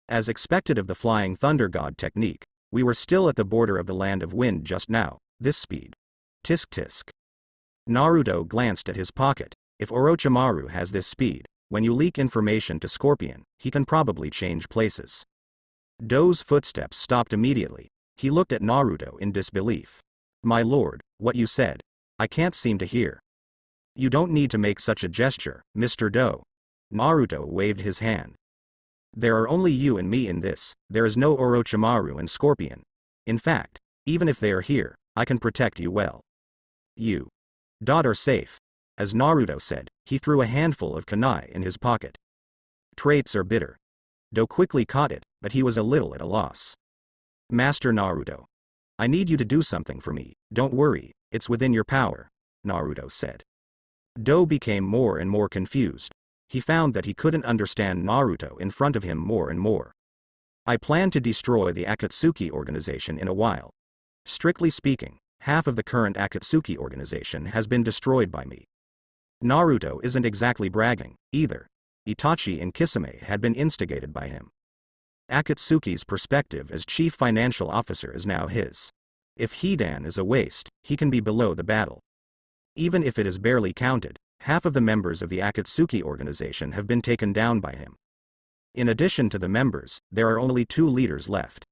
As expected of the Flying Thunder God technique, we were still at the border of the Land of Wind just now. This speed. Tisk tisk. Naruto glanced at his pocket. If Orochimaru has this speed, when you leak information to Scorpion, he can probably change places. Do's footsteps stopped immediately. He looked at Naruto in disbelief. My lord, what you said. I can't seem to hear. You don't need to make such a gesture, Mr. Do. Naruto waved his hand. There are only you and me in this, there is no Orochimaru and Scorpion. In fact, even if they are here, I can protect you well. You. Are safe. As Naruto said, he threw a handful of kunai in his pocket. Traits are bitter. Do quickly caught it, but he was a little at a loss. Master Naruto. I need you to do something for me, don't worry, it's within your power, Naruto said. Do became more and more confused. He found that he couldn't understand Naruto in front of him more and more. I plan to destroy the Akatsuki organization in a while. Strictly speaking, half of the current Akatsuki organization has been destroyed by me. Naruto isn't exactly bragging, either. Itachi and Kisame had been instigated by him. Akatsuki's perspective as chief financial officer is now his. If Hidan is a waste, he can be below the battle. Even if it is barely counted, half of the members of the Akatsuki organization have been taken down by him. In addition to the members, there are only 2 leaders left.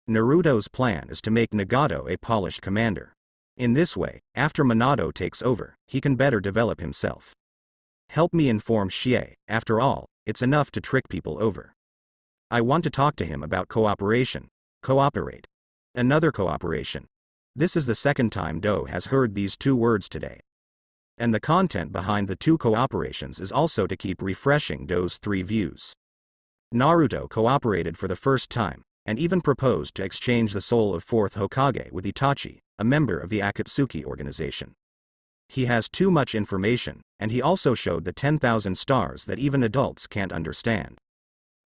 Naruto's plan is to make Nagato a polished commander. In this way, after Minato takes over, he can better develop himself. Help me inform Shie, after all, it's enough to trick people over. I want to talk to him about cooperation. Cooperate. Another cooperation. This is the second time Do has heard these 2 words today. And the content behind the 2 cooperations is also to keep refreshing Do's 3 views. Naruto cooperated for the first time, and even proposed to exchange the soul of 4th Hokage with Itachi, a member of the Akatsuki organization. He has too much information, and he also showed the 10,000 stars that even adults can't understand.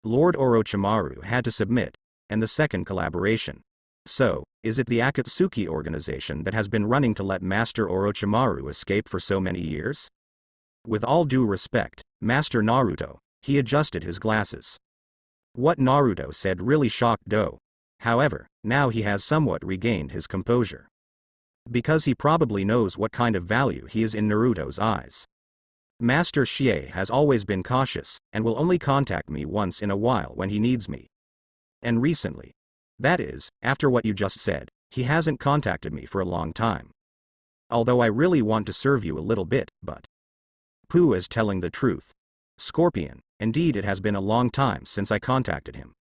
Lord Orochimaru had to submit, and the second collaboration. So, is it the Akatsuki organization that has been running to let Master Orochimaru escape for so many years? With all due respect, Master Naruto, he adjusted his glasses. What Naruto said really shocked Do. However, now he has somewhat regained his composure. Because he probably knows what kind of value he is in Naruto's eyes. Master Shie has always been cautious, and will only contact me once in a while when he needs me. And recently. That is, after what you just said, he hasn't contacted me for a long time. Although I really want to serve you a little bit, but. Pooh is telling the truth. Scorpion, indeed it has been a long time since I contacted him.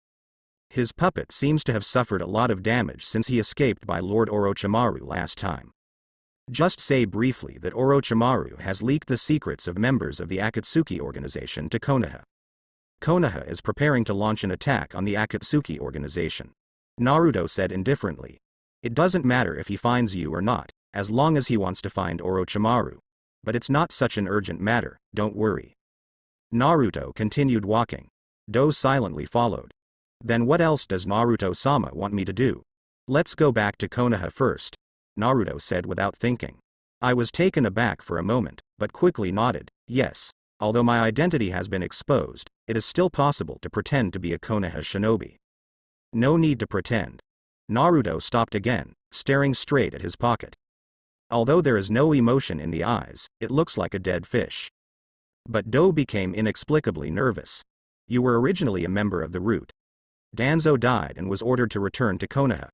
His puppet seems to have suffered a lot of damage since he escaped by Lord Orochimaru last time. Just say briefly that Orochimaru has leaked the secrets of members of the Akatsuki organization to Konoha. Konoha is preparing to launch an attack on the Akatsuki organization. Naruto said indifferently. It doesn't matter if he finds you or not, as long as he wants to find Orochimaru. but it's not such an urgent matter, don't worry. Naruto continued walking. Do silently followed. Then what else does Naruto-sama want me to do? Let's go back to Konoha first, Naruto said without thinking. I was taken aback for a moment, but quickly nodded, yes. Although my identity has been exposed, it is still possible to pretend to be a Konoha shinobi. No need to pretend. Naruto stopped again, staring straight at his pocket. Although there is no emotion in the eyes, it looks like a dead fish. But Do became inexplicably nervous. You were originally a member of the Root. Danzo died and was ordered to return to Konoha.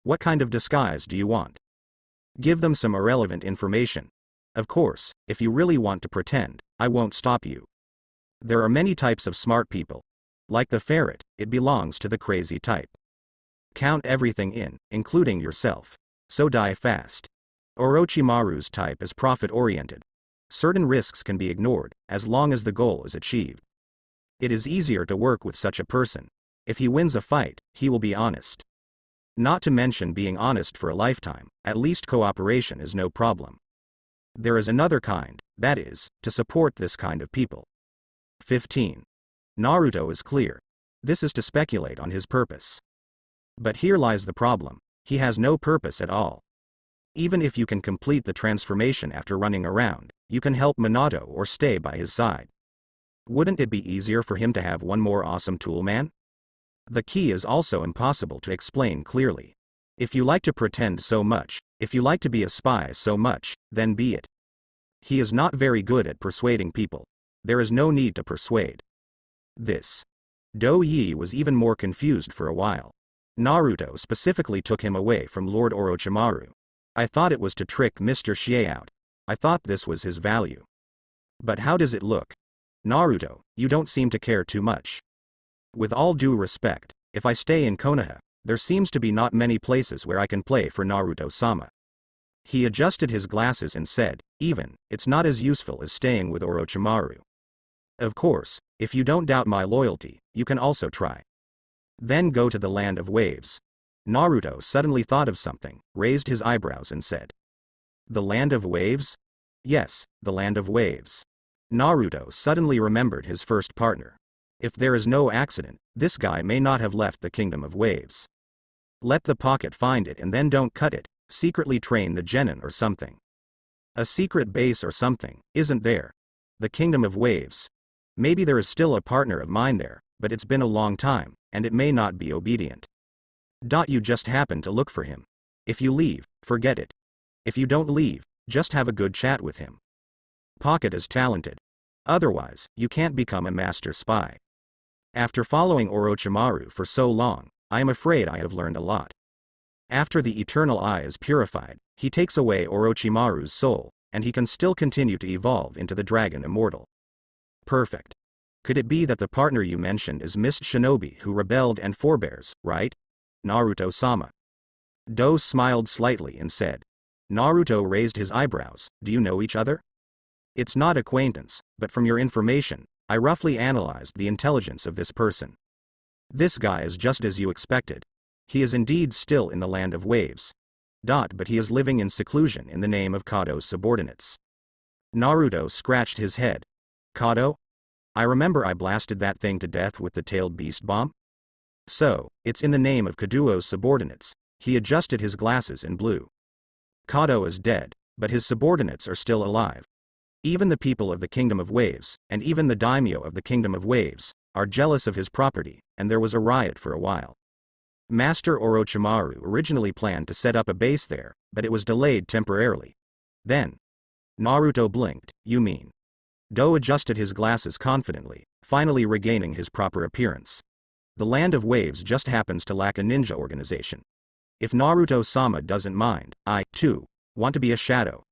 What kind of disguise do you want? Give them some irrelevant information. Of course, if you really want to pretend, I won't stop you. There are many types of smart people. Like the ferret, it belongs to the crazy type. Count everything in, including yourself. So die fast. Orochimaru's type is profit-oriented. Certain risks can be ignored, as long as the goal is achieved. It is easier to work with such a person. If he wins a fight, he will be honest. Not to mention being honest for a lifetime, at least cooperation is no problem. There is another kind, that is, to support this kind of people. 15. Naruto is clear. This is to speculate on his purpose. But here lies the problem. He has no purpose at all. Even if you can complete the transformation after running around, you can help Minato or stay by his side. Wouldn't it be easier for him to have one more awesome tool man? The key is also impossible to explain clearly. If you like to pretend so much, if you like to be a spy so much, then be it. He is not very good at persuading people. There is no need to persuade. This. Do-Yi was even more confused for a while. Naruto specifically took him away from Lord Orochimaru. I thought it was to trick Mr. Shie out. I thought this was his value. But how does it look? Naruto, you don't seem to care too much. With all due respect, if I stay in Konoha, there seems to be not many places where I can play for Naruto-sama. He adjusted his glasses and said, even, it's not as useful as staying with Orochimaru. Of course, if you don't doubt my loyalty, you can also try. Then go to the Land of Waves. Naruto suddenly thought of something, raised his eyebrows and said. The Land of Waves? Yes, the Land of Waves. Naruto suddenly remembered his first partner. If there is no accident, this guy may not have left the Kingdom of Waves. Let the pocket find it and then don't cut it, secretly train the genin or something. A secret base or something, isn't there? The Kingdom of Waves. Maybe there is still a partner of mine there, but it's been a long time, and it may not be obedient. You just happen to look for him. If you leave, forget it. If you don't leave, just have a good chat with him. Pocket is talented. Otherwise, you can't become a master spy. After following Orochimaru for so long, I am afraid I have learned a lot. After the Eternal Eye is purified, he takes away Orochimaru's soul, and he can still continue to evolve into the Dragon Immortal. Perfect. Could it be that the partner you mentioned is Mist Shinobi who rebelled and forbears, right? Naruto-sama. Do smiled slightly and said. Naruto raised his eyebrows, do you know each other? It's not acquaintance, but from your information, I roughly analyzed the intelligence of this person. This guy is just as you expected. He is indeed still in the Land of Waves. But he is living in seclusion in the name of Kado's subordinates. Naruto scratched his head. Kado? I remember I blasted that thing to death with the tailed beast bomb. So, it's in the name of Kaduo's subordinates. He adjusted his glasses and blew. Kado is dead, but his subordinates are still alive. Even the people of the Kingdom of Waves, and even the daimyo of the Kingdom of Waves, are jealous of his property, and there was a riot for a while. Master Orochimaru originally planned to set up a base there, but it was delayed temporarily. Then, Naruto blinked, you mean? Do adjusted his glasses confidently, finally regaining his proper appearance. The Land of Waves just happens to lack a ninja organization. If Naruto-sama doesn't mind, I, too, want to be a shadow.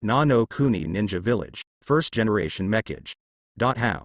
Na no Kuni Ninja Village, first generation mechage. How?